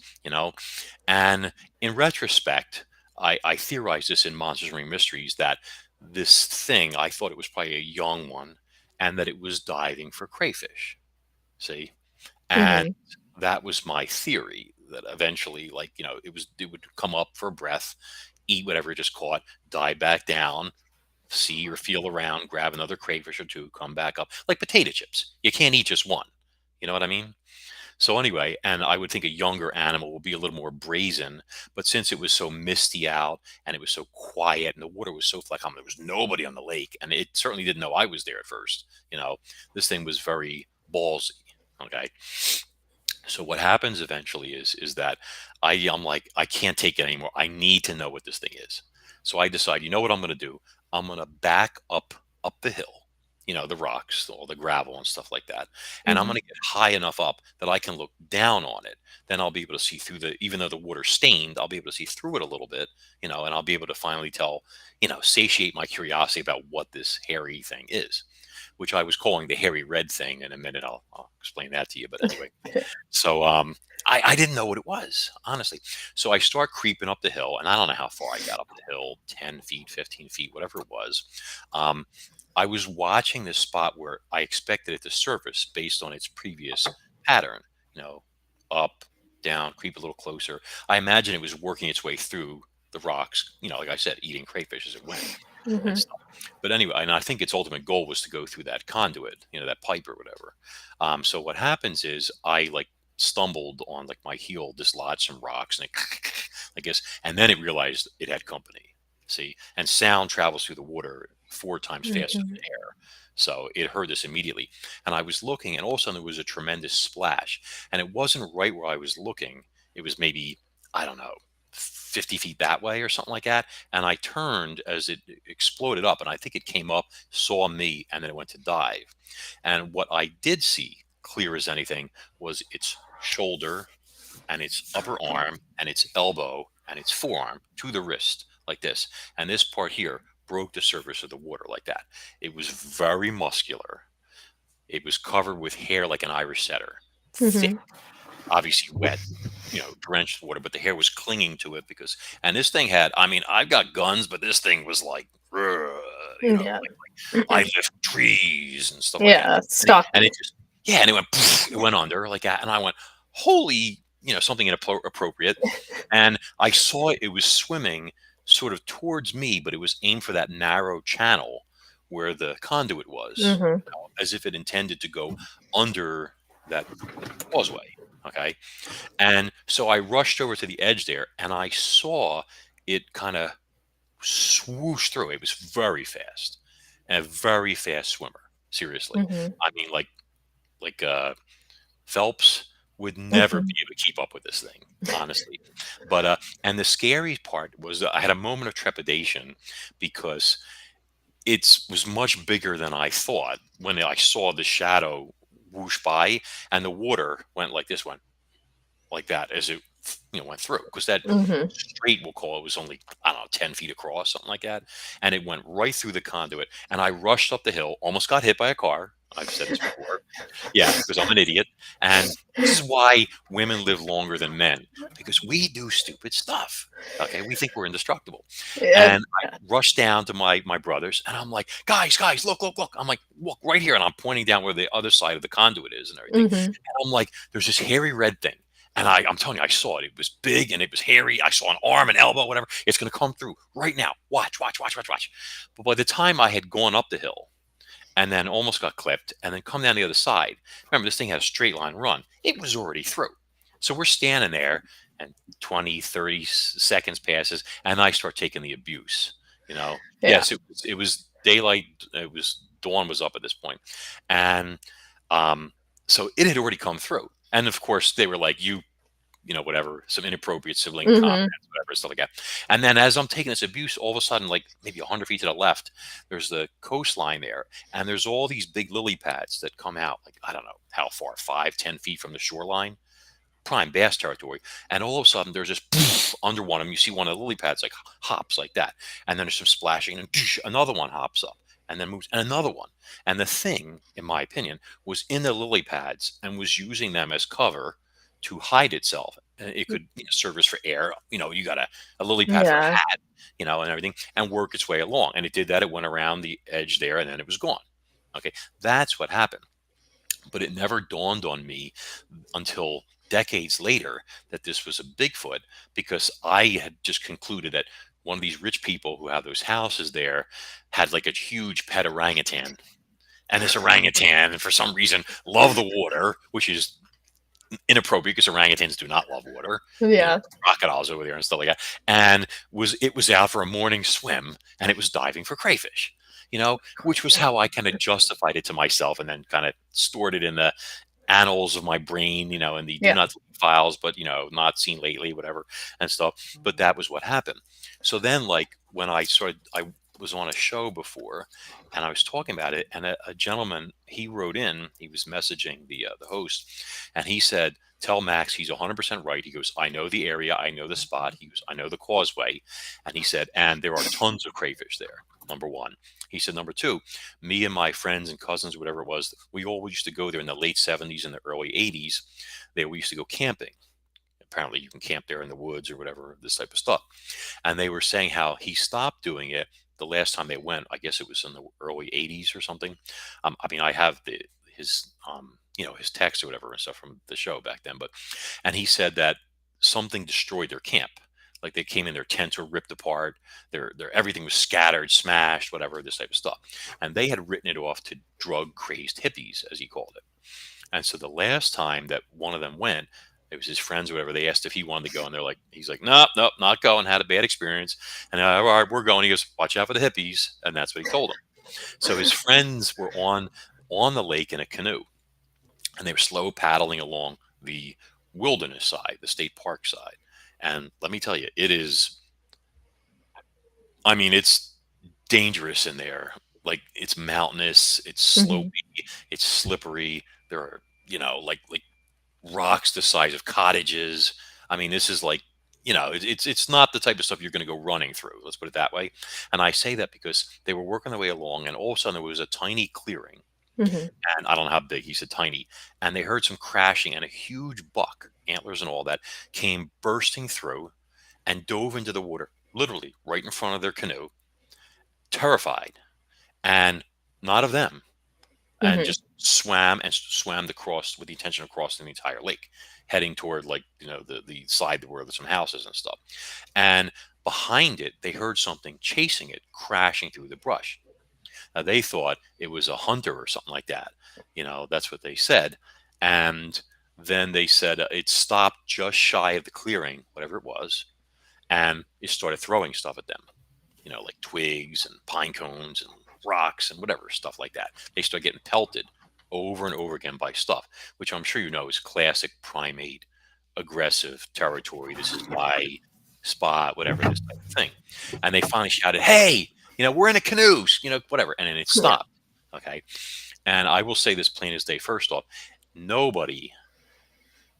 And in retrospect, I theorized this in Monsters and Ring Mysteries, that this thing, I thought it was probably a young one, and that it was diving for crayfish. See? And Mhm. that was my theory, that eventually, like, it would come up for a breath, eat whatever it just caught, dive back down, see or feel around, grab another crayfish or two, come back up. Like potato chips. You can't eat just one. You know what I mean? So anyway, and I would think a younger animal would be a little more brazen, but since it was so misty out and it was so quiet and the water was so flat, there was nobody on the lake, and it certainly didn't know I was there at first. This thing was very ballsy. Okay, so what happens eventually is that I'm like, I can't take it anymore. I need to know what this thing is. So I decide, you know what I'm going to do? I'm gonna back up the hill, the rocks, all the gravel and stuff like that, and I'm Mhm. gonna get high enough up that I can look down on it. Then I'll be able to see through even though the water's stained, I'll be able to see through it a little bit, and I'll be able to finally tell, satiate my curiosity about what this hairy thing is, which I was calling the hairy red thing. In a minute, I'll explain that to you. But anyway, so I didn't know what it was, honestly. So I start creeping up the hill, and I don't know how far I got up the hill, 10 feet, 15 feet, whatever it was. Um, I was watching this spot where I expected it to surface based on its previous pattern, you know, up, down, creep a little closer. I imagine it was working its way through the rocks, like I said, eating crayfish as it went and Mhm. stuff. But anyway, and I think its ultimate goal was to go through that conduit, that pipe or whatever. So what happens is I like stumbled on like my heel, dislodged some rocks, and I guess, and then it realized it had company. See, and sound travels through the water 4 times faster Mhm. than air. So it heard this immediately. And I was looking, and all of a sudden there was a tremendous splash. And it wasn't right where I was looking. It was maybe, I don't know, 50 feet that way or something like that. And I turned as it exploded up, and I think it came up, saw me, and then it went to dive. And what I did see, clear as anything, was its shoulder and its upper arm and its elbow and its forearm to the wrist, like this. And this part here broke the surface of the water like that. It was very muscular. It was covered with hair like an Irish setter, thick, Mhm. obviously wet, drenched water, but the hair was clinging to it and this thing had, I mean, I've got guns, but this thing was like, Yeah. like I lift trees and stuff like that. Yeah, And it stalking. just, yeah, and it went, poof, it went under like that. And I went, holy, something inappropriate. And I saw it was swimming sort of towards me, but it was aimed for that narrow channel where the conduit was, Mhm. as if it intended to go under that causeway. Okay. And so I rushed over to the edge there and I saw it kind of swoosh through. It was very fast and a very fast swimmer. Seriously. Mhm. I mean, like Phelps would never be Mhm. able to keep up with this thing, honestly. But and the scary part was that I had a moment of trepidation because it was much bigger than I thought when I saw the shadow whoosh by and the water went like this, went like that as it went through, because that Mhm. straight, we'll call it, was only, I don't know, 10 feet across, something like that, and it went right through the conduit. And I rushed up the hill, almost got hit by a car. I've said this before. Yeah, because I'm an idiot. And this is why women live longer than men, because we do stupid stuff. Okay, we think we're indestructible. Yeah. And I rushed down to my brothers, and I'm like, guys, look, look, look. I'm like, look right here, and I'm pointing down where the other side of the conduit is and everything. Mhm. And I'm like, there's this hairy red thing. And I'm telling you, I saw it. It was big and it was hairy. I saw an arm, an elbow, whatever. It's going to come through right now. Watch, watch, watch, watch, watch. But by the time I had gone up the hill and then almost got clipped and then come down the other side, remember, this thing had a straight line run. It was already through. So we're standing there and 20, 30 seconds passes and I start taking the abuse, Yeah. Yes, it was daylight. It was dawn was up at this point. And um, so it had already come through. And of course, they were like, whatever, some inappropriate sibling comments, Mhm. whatever, stuff like that. And then as I'm taking this abuse, all of a sudden, like maybe 100 feet to the left, there's the coastline there. And there's all these big lily pads that come out, like, I don't know how far, 5, 10 feet from the shoreline, prime bass territory. And all of a sudden, there's this poof, under one of them, you see one of the lily pads like hops like that. And then there's some splashing, and another one hops up. And then moves, and another one. And the thing, in my opinion, was in the lily pads and was using them as cover to hide itself. And it could serve as for air. You got a lily pad for a Yeah. hat, and everything, and work its way along. And it did that. It went around the edge there, and then it was gone. Okay, that's what happened. But it never dawned on me until decades later that this was a Bigfoot, because I had just concluded that one of these rich people who have those houses there had like a huge pet orangutan. And this orangutan, for some reason, loved the water, which is inappropriate because orangutans do not love water. Yeah. Crocodiles over there and stuff like that. And it was out for a morning swim and it was diving for crayfish. Which was how I kind of justified it to myself and then kind of stored it in the annals of my brain, in the do Yeah. not delete files, but not seen lately, whatever and stuff. But that was what happened. So then, like when I was on a show before, and I was talking about it, and a gentleman, he wrote in, he was messaging the host, and he said, "Tell Max he's 100% right." He goes, "I know the area, I know the spot." He goes, "I know the causeway," and he said, "And there are tons of crayfish there." Number one. He said, number two, me and my friends and cousins, whatever it was, we all used to go there in the late 70s and the early 80s. We used to go camping. Apparently, you can camp there in the woods or whatever, this type of stuff. And they were saying how he stopped doing it the last time they went. I guess it was in the early 80s or something. I mean, I have his his text or whatever and stuff from the show back then. But and he said that something destroyed their camp. Like they came in, their tents were ripped apart, their everything was scattered, smashed, whatever, this type of stuff. And they had written it off to drug crazed hippies, as he called it. And so the last time that one of them went, it was his friends or whatever. They asked if he wanted to go, and they're like, he's like, nope, nope, not going. Had a bad experience, and all right, we're going. He goes, watch out for the hippies, and that's what he told them. So his friends were on the lake in a canoe, and they were slow paddling along the wilderness side, the state park side. And let me tell you, it is. I mean, it's dangerous in there. Like it's mountainous, it's Mhm. slopey, it's slippery. There are like rocks the size of cottages. I mean, this is like, it's not the type of stuff you're going to go running through. Let's put it that way. And I say that because they were working their way along, and all of a sudden there was a tiny clearing, Mhm. and I don't know how big. He said tiny, and they heard some crashing, and a huge buck, antlers and all that, came bursting through and dove into the water, literally right in front of their canoe, terrified, and not of them, and Mhm. just swam and swam the cross with the intention of crossing the entire lake, heading toward like the side where there's some houses and stuff. And behind it, they heard something chasing it, crashing through the brush. Now they thought it was a hunter or something like that. That's what they said. And then they said it stopped just shy of the clearing, whatever it was, and it started throwing stuff at them, like twigs and pine cones and rocks and whatever stuff like that. They start getting pelted over and over again by stuff, which I'm sure you know is classic primate aggressive territory. This is my spot, whatever, this type of thing. And they finally shouted, "Hey, we're in a canoes, whatever." And then it Yeah. stopped. Okay. And I will say this plain as day. First off, nobody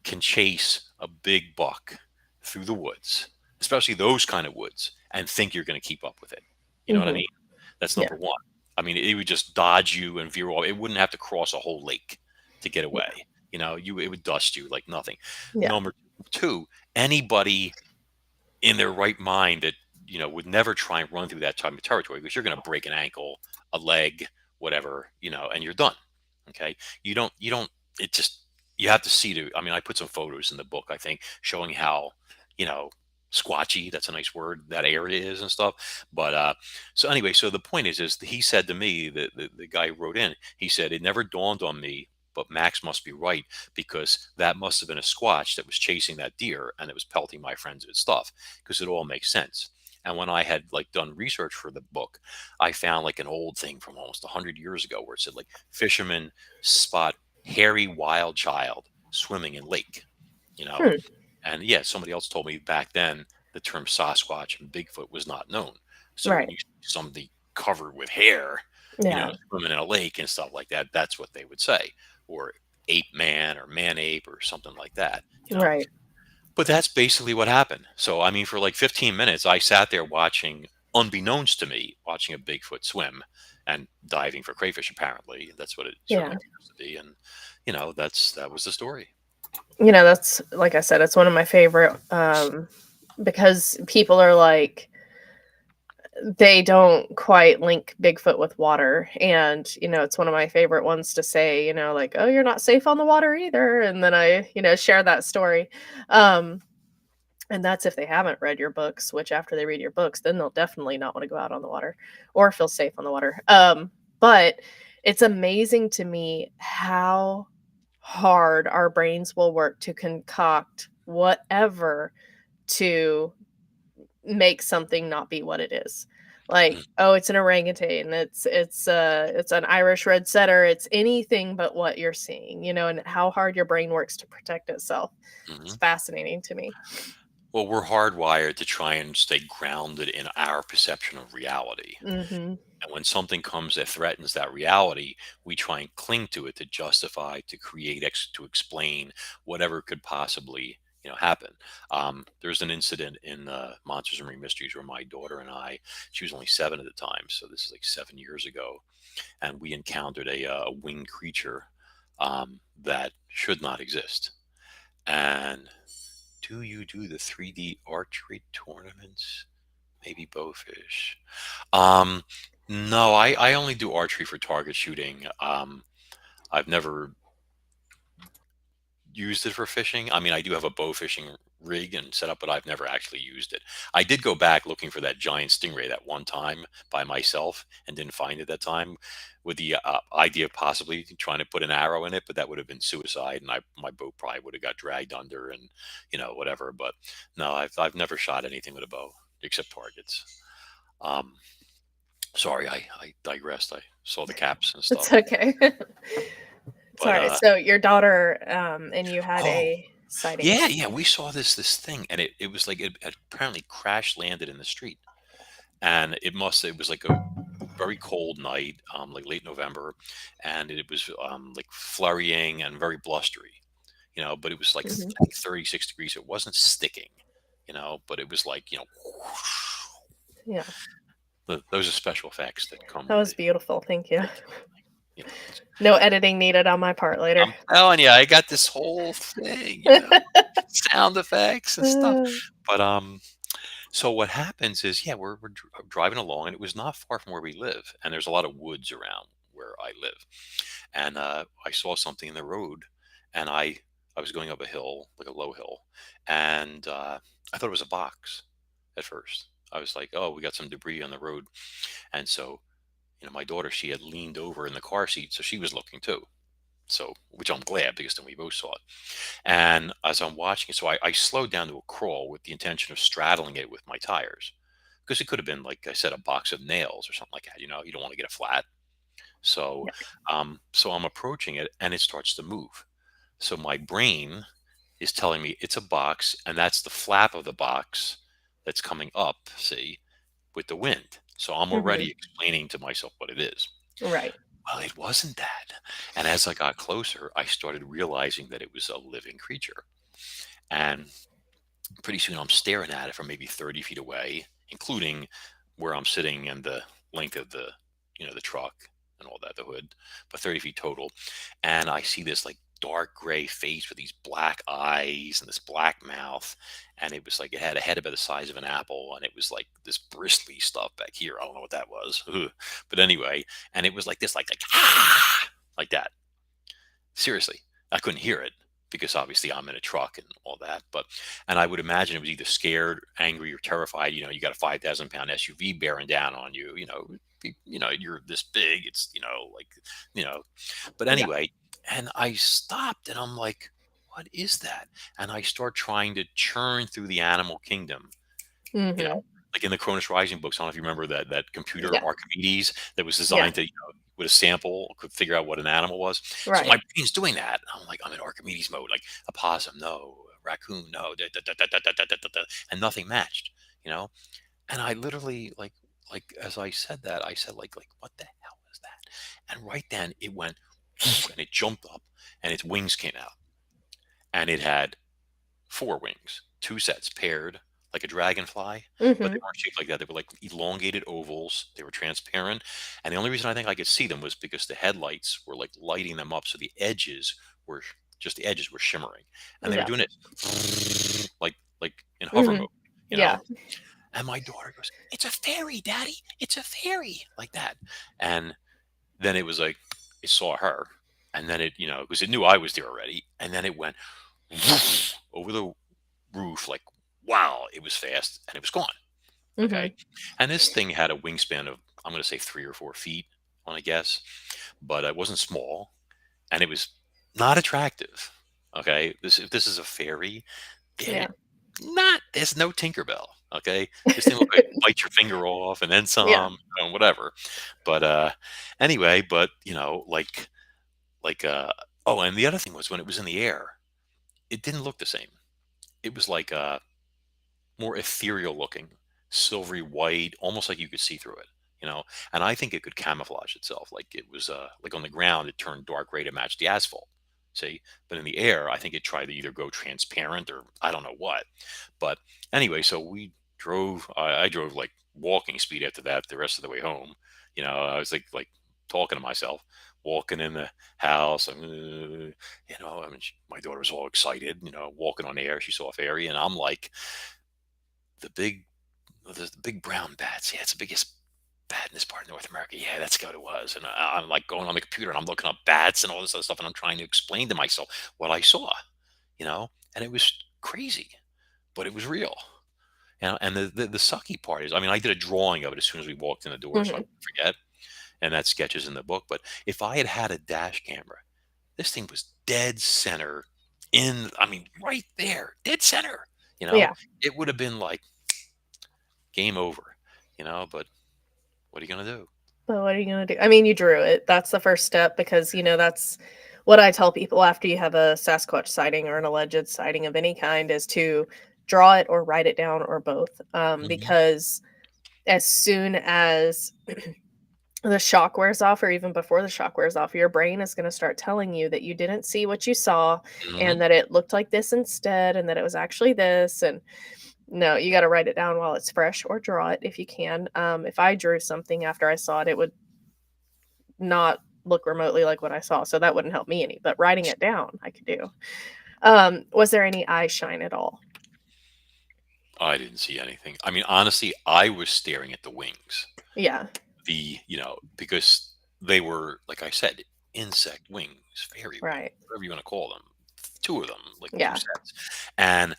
can chase a big buck through the woods, especially those kind of woods, and think you're going to keep up with it. You know what I Mhm. mean? That's Yeah. number one. I mean, it would just dodge you and veer off. It wouldn't have to cross a whole lake to get Yeah. away. It would dust you like nothing. Yeah. Number two, anybody in their right mind that would never try and run through that type of territory, because you're going to break an ankle, a leg, whatever, and you're done. Okay. You don't it just you have to see to I mean, I put some photos in the book, I think, showing how you know squatchy, that's a nice word, that area is and stuff. But so anyway, so the point is he said to me, the guy who wrote in, he said it never dawned on me, but Max must be right, because that must have been a squatch that was chasing that deer and it was pelting my friends with stuff, because it all makes sense. And when I had like done research for the book, I found like an old thing from almost 100 years ago where it said like fishermen spot hairy wild child swimming in lake, you know. Hmm. And yeah, somebody else told me back then the term Sasquatch and Bigfoot was not known. So when Right. you see somebody covered with hair, Yeah. swimming in a lake and stuff like that, that's what they would say. Or ape man or man ape or something like that. Right. But that's basically what happened. So, I mean, for like 15 minutes, I sat there watching, unbeknownst to me, watching a Bigfoot swim and diving for crayfish. Apparently, that's what it certainly Yeah. appears to be. And, that was the story. That's like I said, it's one of my favorite because people are like they don't quite link Bigfoot with water. And, it's one of my favorite ones to say, like, oh, you're not safe on the water either. And then I, share that story. Um, and that's if they haven't read your books, which after they read your books, then they'll definitely not want to go out on the water or feel safe on the water. But it's amazing to me how hard our brains will work to concoct whatever to make something not be what it is. Like, oh, it's an orangutan, it's an Irish red setter, it's anything but what you're seeing, and how hard your brain works to protect itself. It's Hmm. fascinating to me. Well, we're hardwired to try and stay grounded in our perception of reality. Mhm. And when something comes that threatens that reality, we try and cling to it to justify, to create, to explain whatever could possibly, happen. There's an incident in Monsters and Mysteries where my daughter and I, she was only 7 at the time, so this is like 7 years ago, and we encountered a winged creature that should not exist. And do you do the 3D archery tournaments? Maybe bowfish. Um, no, I only do archery for target shooting. I've never used it for fishing. I mean, I do have a bow fishing rig and setup, but I've never actually used it. I did go back looking for that giant stingray that one time by myself and didn't find it that time, with the idea of possibly trying to put an arrow in it, but that would have been suicide, and my boat probably would have got dragged under and whatever. But no, I've never shot anything with a bow except targets. Um, Sorry, I digressed. I saw the caps and It's stuff. okay. But Sorry. So your daughter, and you had oh, a sighting. yeah, yeah, we saw this thing, and it was like it had apparently crash landed in the street, and it was like a very cold night, like late November, and it was like flurrying and very blustery, but it was like Mhm. I think 36 degrees. So it wasn't sticking, but it was like Yeah. those are special effects that come That with was the beautiful. Thank you. creature. It's No editing needed on my part later. I'm telling you, I got this whole thing, sound effects and stuff. Uh, But so what happens is, yeah, we're driving along, and it was not far from where we live, and there's a lot of woods around where I live, and I saw something in the road, and I was going up a hill, like a low hill, and I thought it was a box at first. I was like, oh, we got some debris on the road, and so my daughter, she had leaned over in the car seat, so she was looking too. So, which I'm glad, because then we both saw it. And as I'm watching it, so I slowed down to a crawl with the intention of straddling it with my tires, because it could have been, like I said, a box of nails or something like that. You don't want to get a flat. So, yeah. so I'm approaching it, and it starts to move. So my brain is telling me it's a box, and that's the flap of the box that's coming up. See, with the wind. So I'm already Mhm. explaining to myself what it is. Right. Well, it wasn't that. And as I got closer, I started realizing that it was a living creature. And pretty soon I'm staring at it from maybe 30 feet away, including where I'm sitting and the length of the truck and all that, the hood, but 30 feet total. And I see this like dark gray face with these black eyes and this black mouth. And it was like it had a head about the size of an apple. And it was like this bristly stuff back here. I don't know what that was. Ugh. But anyway, and it was like this, ah, like that. Seriously, I couldn't hear it because obviously I'm in a truck and all that. And I would imagine it was either scared, angry, or terrified. You got a 5,000 pound SUV bearing down on you. You're this big. It's like you know. But Yeah. anyway, and I stopped and I'm like, what is that? And I start trying to churn through the animal kingdom. You know, Mhm. like in the Cronus Rising books. I don't know if you remember that computer Yeah. Archimedes that was Yeah. designed to, with a sample, could figure out what an animal was. So my Right. brain's doing that. I'm like, I'm in Archimedes mode, like a possum, no, a raccoon, no, da, da, da, da, da, da, da, da, da, and nothing matched, you know. And I literally like as I said that, I said like what the hell is that? And right then it went and it jumped up and its wings came out and it had four wings, two sets paired like a dragonfly, but they Mhm. weren't shaped like that. They were like elongated ovals. They were transparent. And the only reason I think I could see them was because the headlights were like lighting them up. So the edges were just the edges were shimmering. And they were Yeah. doing it like in hover mode, Mhm. you know? Yeah. And my daughter goes, "It's a fairy, Daddy. It's a fairy," like that. And then it was like it saw her. And then because it knew I was there already. And then it went over the roof, like wow, it was fast and it was gone. Mhm. Okay. And this thing had a wingspan of, I'm going to say 3 or 4 feet, on a guess, but it wasn't small and it was not attractive. Okay. If this is a fairy, Yeah. it, not, there's no Tinkerbell. Okay. This thing looked like bite your finger off and then Yeah. some, whatever. But, anyway, but, oh, and the other thing was when it was in the air, it didn't look the same. It was like, more ethereal looking, silvery white, almost like you could see through it, you know. And I think it could camouflage itself, like it was like on the ground, it turned dark gray to match the asphalt. See, but in the air, I think it tried to either go transparent or I don't know what. But anyway, so we drove. I drove like walking speed after that the rest of the way home. You know, I was like talking to myself, walking in the house. You know, I mean, my daughter was all excited. You know, walking on air. She saw a fairy, and I'm like, the big, the big brown bats. Yeah, it's the biggest bat in this part of North America. Yeah, that's what it was. And I'm like going on the computer and I'm looking up bats and all this other stuff, and I'm trying to explain to myself what I saw. You know, and it was crazy, but it was real. You know, and the sucky part is, I mean, I did a drawing of it as soon as we walked in the door, so I Mhm. wouldn't forget. And that sketch is in the book. But if I had had a dash camera, this thing was dead center in, I mean, right there, dead center. You know, Yeah. it would have been like game over. You know, but what are you gonna do? But what are you gonna do? I mean, you drew it. That's the first step because, that's what I tell people after you have a Sasquatch sighting or an alleged sighting of any kind is to draw it or write it down or both. Hmm. Because as soon as the shock wears off, or even before the shock wears off, your brain is going to start telling you that you didn't see what you saw Hmm. and that it looked like this instead and that it was actually this. And no, you got to write it down while it's fresh or draw it if you can. If I drew something after I saw it, it would not look remotely like what I saw. So that wouldn't help me any, but writing it down, I could do. Was there any eye shine at all? I didn't see anything. I mean, honestly, I was staring at the wings. Yeah, Because they were, like I said, insect wings, fairy wings, right. whatever you want to call them. Two of them, like two Yeah. sets. And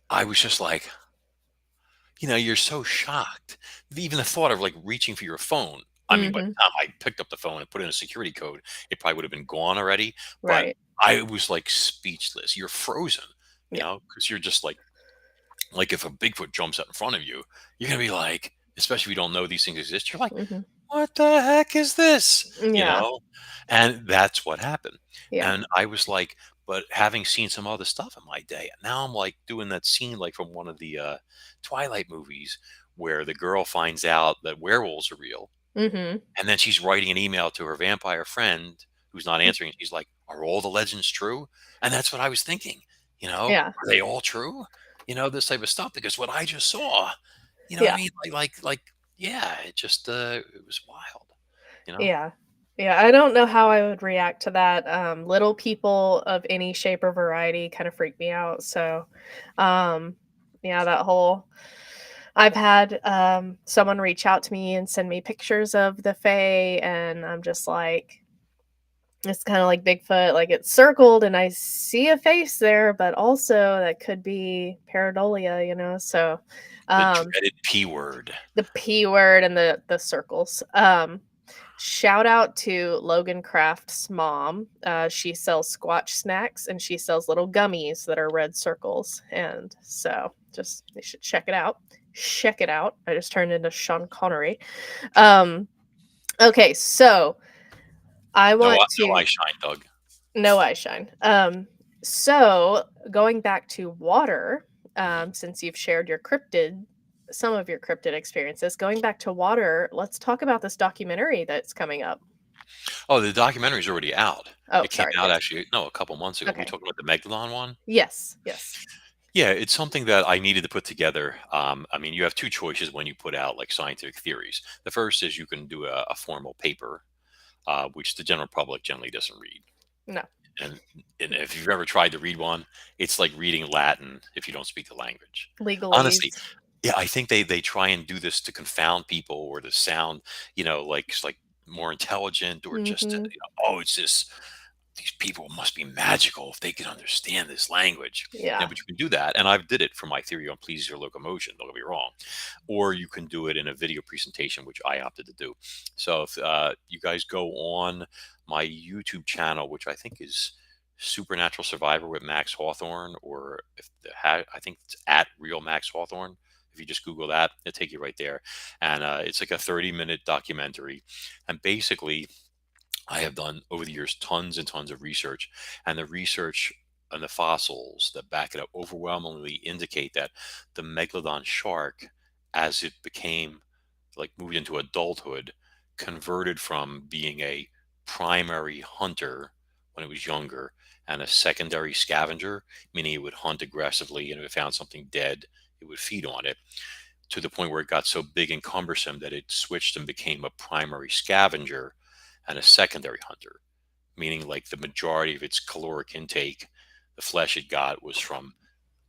I was just like, you're so shocked. Even the thought of like reaching for your phone. I mean, by Hmm. the time I picked up the phone and put in a security code, it probably would have been gone already. But Right. I was like speechless. You're frozen, Yeah. because you're just like if a Bigfoot jumps out in front of you, you're gonna be like, especially if you don't know these things exist, you're like, Hmm. what the heck is this? You Yeah. know? And that's what happened. Yeah. And I was like, but having seen some other stuff in my day, now I'm like doing that scene like from one of the Twilight movies where the girl finds out that werewolves are real. Hmm. And then she's writing an email to her vampire friend who's not answering. She's like, are all the legends true? And that's what I was thinking. Yeah. Are they all true? This type of stuff, because what I just saw, what I Yeah. mean? Yeah, it just, it was wild, you know? Yeah. Yeah, I don't know how I would react to that. Little people of any shape or variety kind of freak me out. So, um, yeah, that whole I've had someone reach out to me and send me pictures of the Fae, and I'm just like, it's kind of like Bigfoot, like it's circled, and I see a face there, but also that could be pareidolia. So, The um, dreaded P word. the P word and the circles. Shout out to Logan Craft's mom. She sells Squatch snacks and she sells little gummies that are red circles. And so just you should check it out. Check it out. I just turned into Sean Connery. Um, okay, so I No, want no to eye shine, Doug. no eye shine. So going back to water, Mhm. since you've shared some of your cryptid experiences, going back to water, let's talk about this documentary that's coming up. Oh, the documentary's already out. Oh, It came sorry. out Yes. actually, no, a couple months ago. We Okay. talking about the Megalon one? Yes. Yes. Yeah, it's something that I needed to put together. I mean, you have two choices when you put out like scientific theories. The first is you can do a formal paper, which the general public generally doesn't read. No. And and if you've ever tried to read one, it's like reading Latin if you don't speak the language. Honestly, Legalese. yeah, I think they try and do this to confound people or to sound, like more intelligent, or just to, Mhm. oh, it's this, these people must be magical if they can understand this language. Yeah. But you can do that, and I've did it for my theory on please your locomotion. Don't get me wrong, or you can do it in a video presentation, which I opted to do. So if you guys go on my YouTube channel, which I think is Supernatural Survivor with Max Hawthorne, or if I think it's at Real Max Hawthorne. If you just Google that, it'll take you right there. And it's like a 30-minute documentary. And basically, I have done over the years tons and tons of research, and the research and the fossils that back it up overwhelmingly indicate that the megalodon shark, as it became like moved into adulthood, converted from being a primary hunter when it was younger and a secondary scavenger, meaning it would hunt aggressively, and if it found something dead, it would feed on it, to the point where it got so big and cumbersome that it switched and became a primary scavenger and a secondary hunter, meaning like the majority of its caloric intake, the flesh it got was from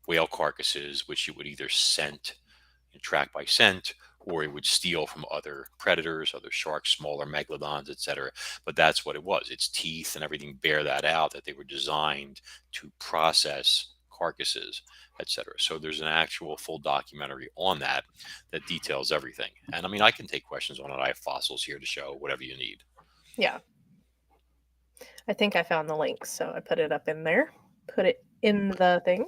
whale carcasses, which it would either scent and track by scent, or it would steal from other predators, other sharks, smaller megalodons, etc. But that's what it was. Its teeth and everything bear that out, that they were designed to process carcasses, etc. So there's an actual full documentary on that that details everything. And I mean, I can take questions on it. I have fossils here to show whatever you need. Yeah. I think I found the link, so I put it up in there. Put it in the thing.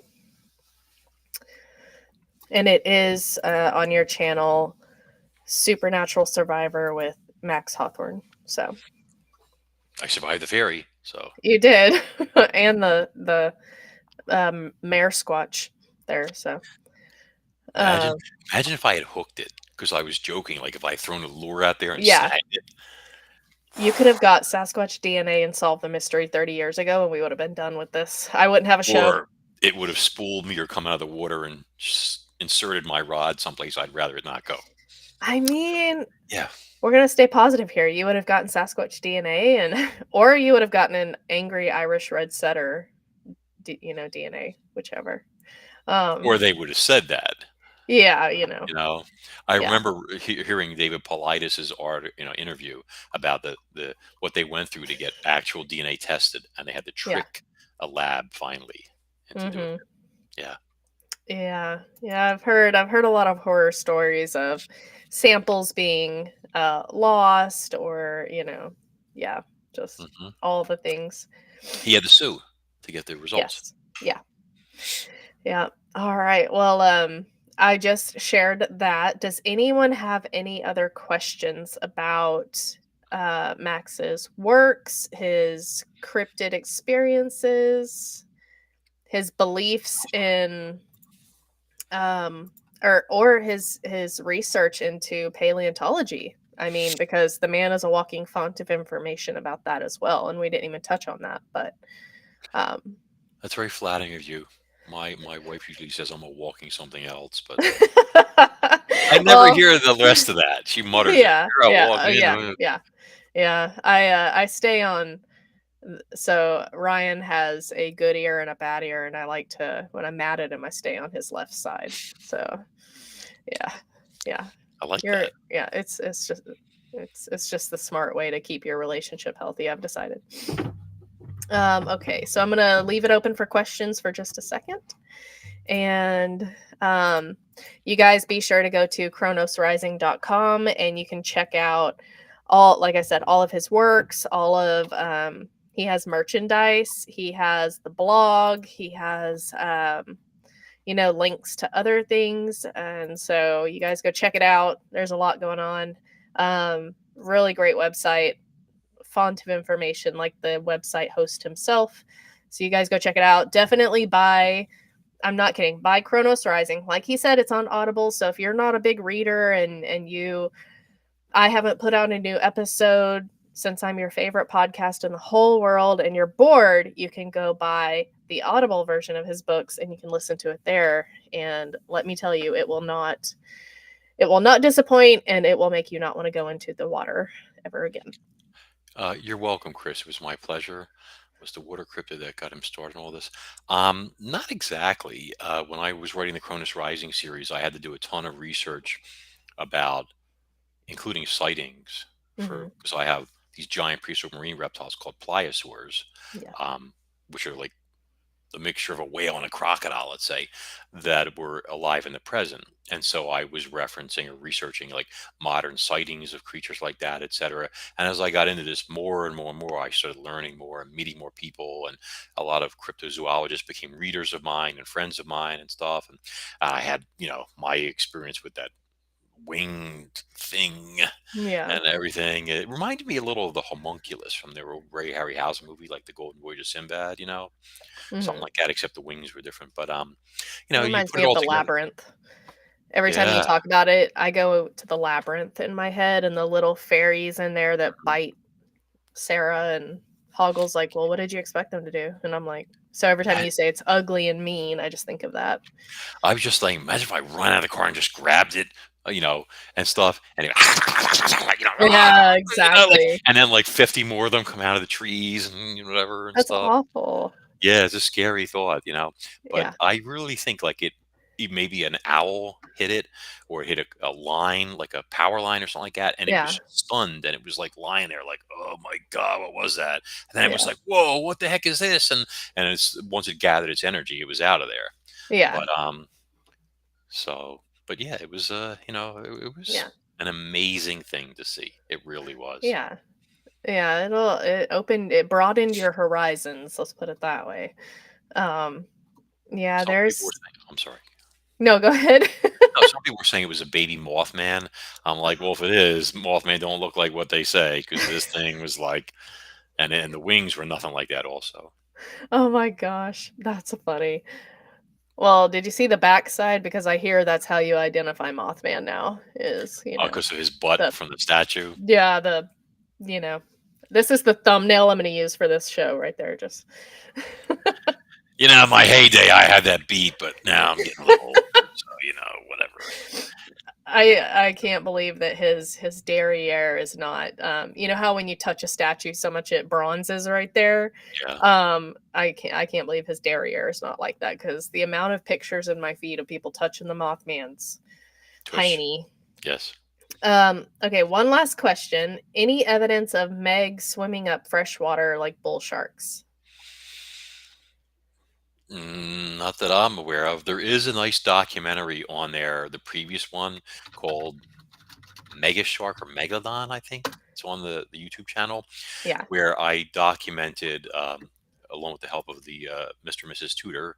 And it is on your channel, Supernatural Survivor with Max Hawthorne. So I survived the ferry, so you did, and the mare squatch there. So imagine, uh, imagine if I had hooked it, because I was joking. Like if I had thrown a lure out there and yeah, snagged it, you could have got Sasquatch DNA and solved the mystery 30 years ago, and we would have been done with this. I wouldn't have a show. or it would have spooled me or come out of the water and just inserted my rod someplace I'd rather it not go. I mean, Yeah. we're gonna stay positive here. You would have gotten Sasquatch DNA, and or you would have gotten an angry Irish red setter, DNA, whichever. Or Um, they would have said that. yeah, You know, I yeah, remember hearing David Paulides' interview about the what they went through to get actual DNA tested, and they had to yeah. trick a lab finally into doing Hmm. it. Yeah. Yeah. I've heard a lot of horror stories of samples being lost, or yeah, just Hmm. all the things. He had to sue to get the results. Yes. Yeah. Yeah. All right. Well, I just shared that. Does anyone have any other questions about Max's works, his cryptid experiences, his beliefs in or his research into paleontology? I mean, because the man is a walking font of information about that as well, and we didn't even touch on that, but um That's very flattering of you. My wife usually says I'm a walking something else, but I never well, hear the rest of that. She mutters it. yeah, You're a yeah, walking. yeah, yeah, yeah. I stay on. So Ryan has a good ear and a bad ear, and I like to, when I'm mad at him, I stay on his left side. So yeah, yeah, I like that. it's just the smart way to keep your relationship healthy, I've decided. Okay, so I'm gonna leave it open for questions for just a second. And you guys be sure to go to chronosrising.com, and you can check out all, like I said, all of his works, all of he has merchandise, he has the blog, he has links to other things, and so you guys go check it out. There's a lot going on. Really great website, font of information, like the website host himself. So you guys go check it out. Definitely buy, I'm not kidding, buy Chronos Rising. Like he said, it's on Audible. So if you're not a big reader and I haven't put out a new episode since I'm your favorite podcast in the whole world, and you're bored, you can go buy the Audible version of his books and you can listen to it there. And let me tell you, it will not disappoint, and it will make you not want to go into the water ever again. You're welcome, Chris. It was my pleasure. It was the water cryptid that got him started in all this? Not exactly. When I was writing the Cronus Rising series, I had to do a ton of research about, including sightings, Hmm. for because I have these giant prehistoric marine reptiles called pliosaurs, Yeah. which are like a mixture of a whale and a crocodile, let's say, that were alive in the present. And so I was referencing or researching like modern sightings of creatures like that, et cetera. And as I got into this more and more and more, I started learning more and meeting more people. And a lot of cryptozoologists became readers of mine and friends of mine and stuff. And I had, my experience with that winged thing Yeah. and everything. It reminded me a little of the homunculus from the old Ray Harryhausen movie, like the Golden Voyage of Sinbad, something Mhm. like that, except the wings were different. But It you reminds put me it of all the together. labyrinth. Every time you Yeah. talk about it, I go to the labyrinth in my head and the little fairies in there that bite Sarah, and Hoggle's like, "Well, what did you expect them to do?" And I'm like, so every time That you say it's ugly and mean, I just think of that. I was just like, imagine if I run out of the car and just grabbed it, and stuff, and it, Yeah, like, exactly. and then like 50 more of them come out of the trees and whatever and That's stuff. awful. Yeah, it's a scary thought. But Yeah, I really think like maybe an owl hit it or hit a line, like a power line or something like that, and it yeah, was stunned and it was like lying there like, oh my God, what was that? And then it was yeah, like, whoa, what the heck is this? And it's once it gathered its energy, it was out of there. yeah, But but yeah, it was it was yeah, an amazing thing to see. It really was. yeah, yeah, it broadened your horizons, let's put it that way. Um, yeah, Some people were there's saying, I'm sorry. no, go ahead. No, some people were saying it was a baby Mothman. I'm like, well, if it is, Mothman don't look like what they say because this thing was like, and the wings were nothing like that also. Oh my gosh, that's funny. Well, did you see the backside? Because I hear that's how you identify Mothman now is, Because of his butt the from the statue. yeah, you know, this is the thumbnail I'm gonna use for this show right there, just In my heyday, I had that beat, but now I'm getting a little older, so whatever. I can't believe that his derriere is not, you know how when you touch a statue so much it bronzes right there? Yeah, I can't believe his derriere is not like that because the amount of pictures in my feed of people touching the Mothman's tush. tiny. Yes. Okay, one last question. Any evidence of Meg swimming up freshwater like bull sharks? Not that I'm aware of. There is a nice documentary on there, the previous one called Mega Shark or Megalodon, I think. It's on the YouTube channel Yeah, where I documented, along with the help of the Mr. and Mrs. Tudor,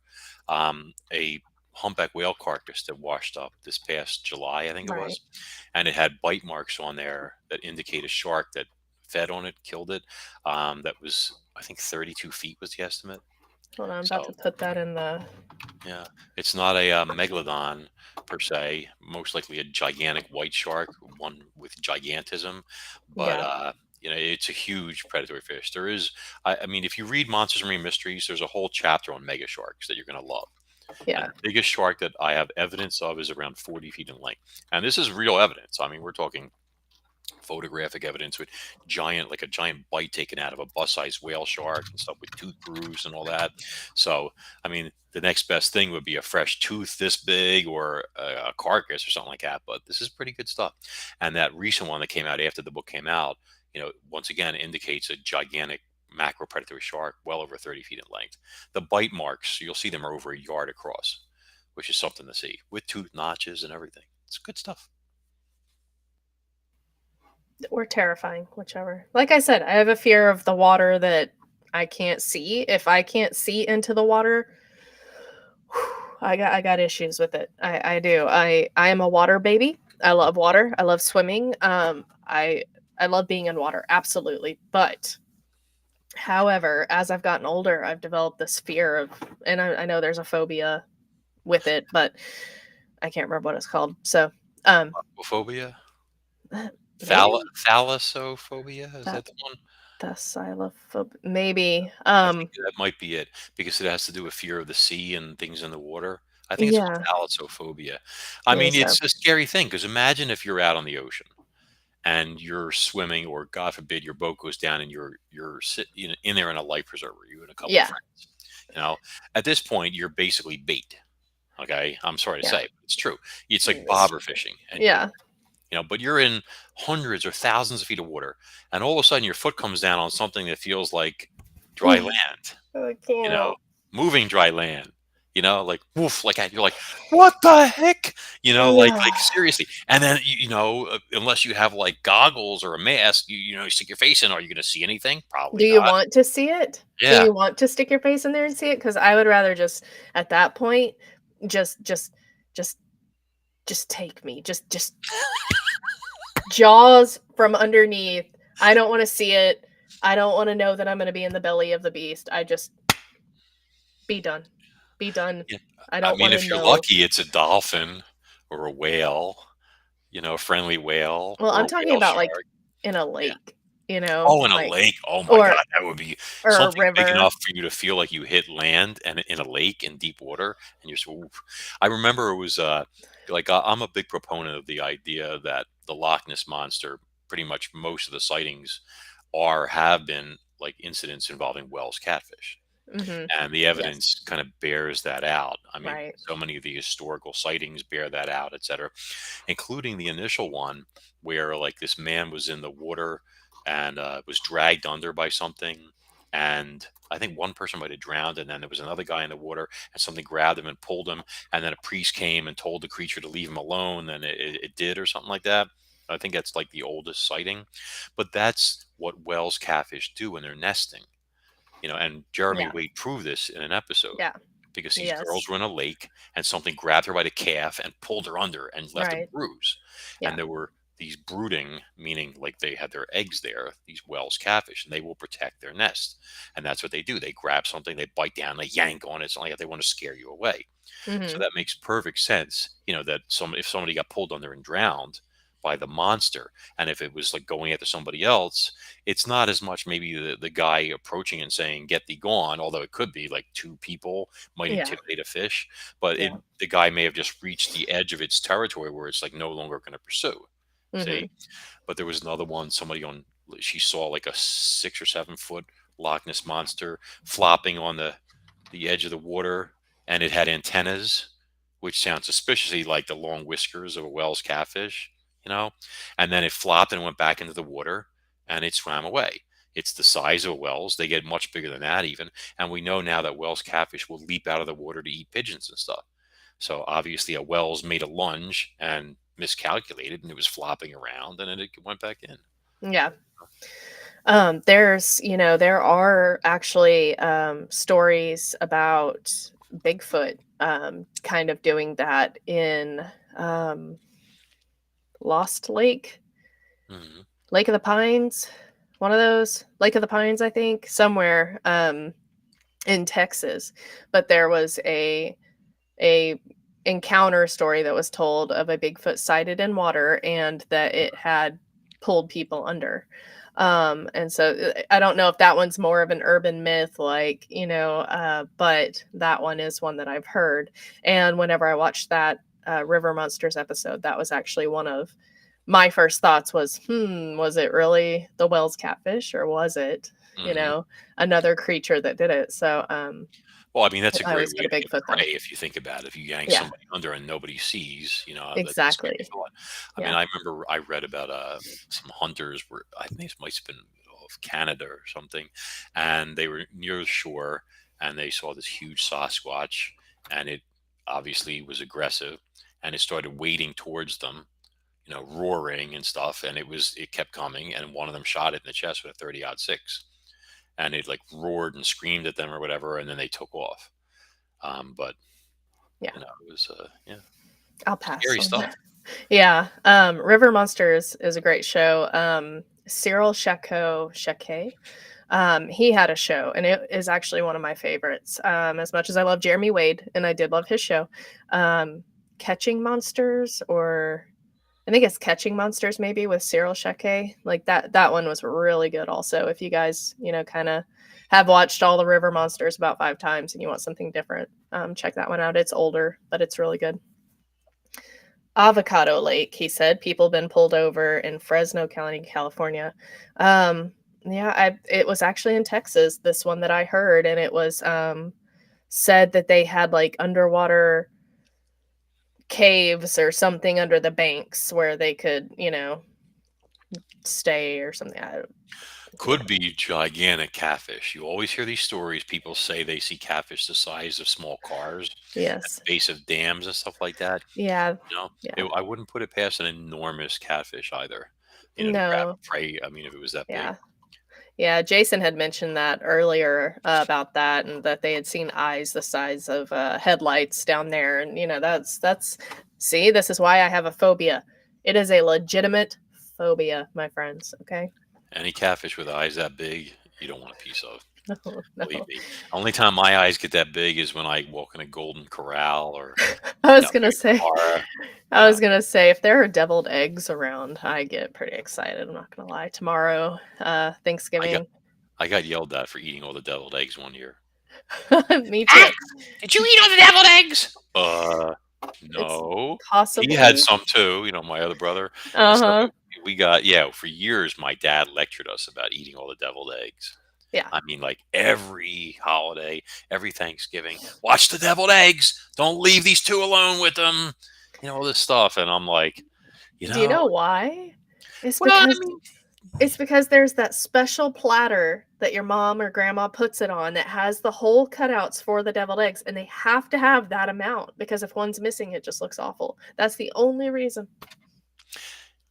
a humpback whale carcass that washed up this past July, I think it right. was, and it had bite marks on there that indicate a shark that fed on it, killed it. That was, I think, 32 feet was the estimate. Hold on, I'm about to So put that in the yeah, it's not a megalodon per se. Most likely a gigantic white shark, one with gigantism, but yeah, it's a huge predatory fish. There is, I mean, if you read Monsters and Marine Mysteries, there's a whole chapter on mega sharks that you're going to love. And yeah, the biggest shark that I have evidence of is around 40 feet in length, and this is real evidence. I mean, we're talking photographic evidence with like a giant bite taken out of a bus-sized whale shark and stuff with tooth grooves and all that. So, I mean, the next best thing would be a fresh tooth this big or a carcass or something like that. But this is pretty good stuff. And that recent one that came out after the book came out, once again indicates a gigantic macro predatory shark, well over 30 feet in length. The bite marks, you'll see them are over a yard across, which is something to see with tooth notches and everything. It's good stuff. or terrifying, whichever. Like I said, I have a fear of the water that I can't see. If I can't see into the water, I got issues with it. I do. I am a water baby. I love water. I love swimming. I love being in water, absolutely. But however, as I've gotten older, I've developed this fear of, and I know there's a phobia with it, but I can't remember what it's called. So, um, Phobia. maybe Thalassophobia, is that that the one? the xylophobia, maybe. I think that might be it because it has to do with fear of the sea and things in the water. I think it's called Yeah, thalassophobia. I maybe mean, so. it's a scary thing because imagine if you're out on the ocean and you're swimming, or God forbid, your boat goes down and in there in a life preserver, you and a couple Yeah, friends. You know, at this point, you're basically bait. Okay, I'm sorry to yeah, say, but it's true. It's like it's bobber fishing, and you're yeah. but you're in hundreds or thousands of feet of water, and all of a sudden your foot comes down on something that feels like dry land, I you know, can't. moving dry land, like woof, like that. You're like, what the heck? Like seriously. And then, unless you have like goggles or a mask, you stick your face in. Are you going to see anything? Do Probably you not. want to see it? Do Yeah. you want to stick your face in there and see it? Because I would rather just at that point, just just take me. Just jaws from underneath. I don't want to see it. I don't want to know that I'm going to be in the belly of the beast. I just be done. Be done. Yeah. I I don't mean, want to if you're know. lucky, it's a dolphin or a whale, a friendly whale Well, or I'm a talking whale about like shark. in a Yeah. lake, Oh, in a like lake. Oh my or god, that would be a something big river. enough for you to feel like you hit land and in a lake in deep water, and you're so oof. I remember it was, like, I'm a big proponent of the idea that the Loch Ness Monster, pretty much most of the sightings have been, like, incidents involving Wells catfish, Mhm. and the Yes. evidence kind of bears that out. I mean, Right. so many of the historical sightings bear that out, etcetera, including the initial one where like this man was in the water and was dragged under by something. And I think one person might have drowned, and then there was another guy in the water, and something grabbed him and pulled him. And then a priest came and told the creature to leave him alone, and it did, or something like that. I think that's like the oldest sighting, but that's what Wells catfish do when they're nesting. And Jeremy Yeah. Wade proved this in an episode Yeah. because these Yes. girls were in a lake and something grabbed her by the calf and pulled her under and left a Right. bruise. And Yeah. there were these brooding, meaning like they had their eggs there, these Wells catfish, and they will protect their nest. And that's what they do. They grab something, they bite down, they yank on it. It's not like they want to scare you away. So Mhm. that makes perfect sense, that if somebody got pulled under and drowned by the monster, and if it was like going after somebody else, it's not as much maybe the guy approaching and saying, "Get thee gone," although it could be like two people might Yeah. intimidate a fish, but Yeah. the guy may have just reached the edge of its territory where it's like no longer going to pursue. See? Mhm. But there was another one, she saw like a 6 or 7 foot Loch Ness monster flopping on the edge of the water, and it had antennas, which sounds suspiciously like the long whiskers of a Wells catfish, you know? And then it flopped and went back into the water, and it swam away. It's the size of a Wells. They get much bigger than that even. And we know now that Wells catfish will leap out of the water to eat pigeons and stuff. So obviously a Wells made a lunge and miscalculated, and it was flopping around, and then it went back in. Yeah. There are actually stories about Bigfoot kind of doing that in um, Lost Lake, Hmm. Lake of the Pines, one of those, Lake of the Pines, I think, somewhere in Texas. But there was a encounter story that was told of a Bigfoot sighted in water and that it had pulled people under. And so I don't know if that one's more of an urban myth, but that one is one that I've heard. And whenever I watched that River Monsters episode, that was actually one of my first thoughts was it really the Wells catfish or was it, you Hmm. know, another creature that did it? So Well, I mean, that's a I great always way go to to get Bigfoot though. prey if you think about it. If you yank Yeah, somebody under and nobody sees, that's a scary exactly. thought. I mean, Yeah. I remember I read about some hunters were, I think this might have been of Canada or something, and they were near the shore and they saw this huge Sasquatch, and it obviously was aggressive, and it started wading towards them, roaring and stuff, and it kept coming, and one of them shot it in the chest with a 30-06, and it like roared and screamed at them or whatever, and then they took off. But Yeah. it was yeah, I'll pass scary on stuff. that. Yeah, River Monsters is a great show. Cyril Shake, he had a show, and it is actually one of my favorites. As much as I love Jeremy Wade, and I did love his show, Catching Monsters, or I think it's Catching Monsters, maybe with Cyril Shake. Like that one was really good. Also, if you guys, kind of have watched all the River Monsters about 5 times, and you want something different, check that one out. It's older, but it's really good. Avocado Lake, he said. People been pulled over in Fresno County, California. Yeah, it was actually in Texas, this one that I heard, and it was said that they had like underwater caves or something under the banks where they could, stay or something. Yeah. Could be gigantic catfish. You always hear these stories. People say they see catfish the size of small cars at Yes. the base of dams and stuff like that. Yeah. It, Yeah. I wouldn't put it past an enormous catfish either. To grab No. a prey. I mean, if it was that big. Yeah. Yeah, Jason had mentioned that earlier about that, and that they had seen eyes the size of headlights down there, and that's See, this is why I have a phobia. It is a legitimate phobia, my friends. Okay. Any catfish with eyes that big, you don't want a piece of. No, Believe no. me. Only time my eyes get that big is when I walk in a Golden Corral or I was out gonna near say, Tamara. I Yeah, was gonna say, if there are deviled eggs around, I get pretty excited. I'm not gonna lie. Tomorrow, I got Thanksgiving. I got yelled at for eating all the deviled eggs one year. Me too. Max, did you eat all the deviled eggs? It's No. He had possibly. some too, my other brother. And so Uh-huh. we got, yeah, for years, my dad lectured us about eating all the deviled eggs. Yeah. I mean, like every holiday, every Thanksgiving, watch the deviled eggs. Don't leave these two alone with them. All this stuff. And I'm like, you Do you know, know why? It's well, I because mean, it's because there's that special platter that your mom or grandma puts it on that has the whole cutouts for the deviled eggs, and they have to have that amount because if one's missing, it just looks awful. That's the only reason.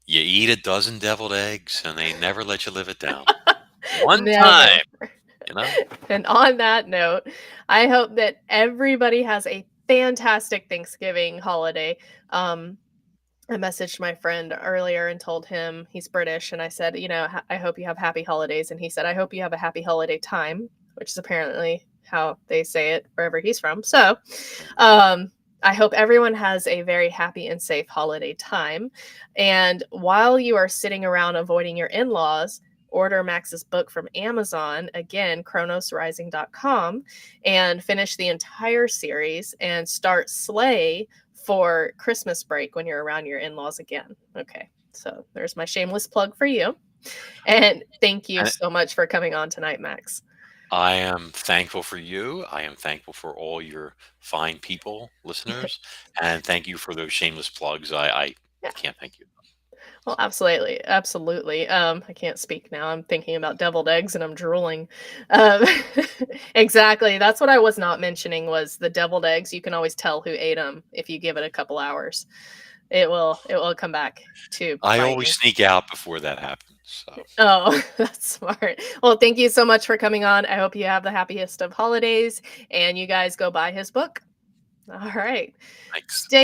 you eat a dozen deviled eggs and they never let you live it down. One Never. time, you know? And on that note, I hope that everybody has a fantastic Thanksgiving holiday. Um, I messaged my friend earlier and told him he's British, and I said, I hope you have happy holidays. And he said, I hope you have a happy holiday time, which is apparently how they say it wherever he's from. So, um, I hope everyone has a very happy and safe holiday time. And while you are sitting around avoiding your in laws, order Max's book from Amazon, again, chronosrising.com, and finish the entire series and start Slay for Christmas break when you're around your in laws again. Okay. So there's my shameless plug for you. And thank you And so much for coming on tonight, Max. I am thankful for you. I am thankful for all your fine people, listeners. And thank you for those shameless plugs. I Yeah. can't thank you. Well, absolutely, absolutely. I can't speak now. I'm thinking about deviled eggs and I'm drooling. Um, exactly. That's what I was not mentioning was the deviled eggs. You can always tell who ate them if you give it a couple hours. It will come back to I bite always you. sneak out before that happens. So Oh, that's smart. Well, thank you so much for coming on. I hope you have the happiest of holidays and you guys go buy his book. All right. thanks. Stay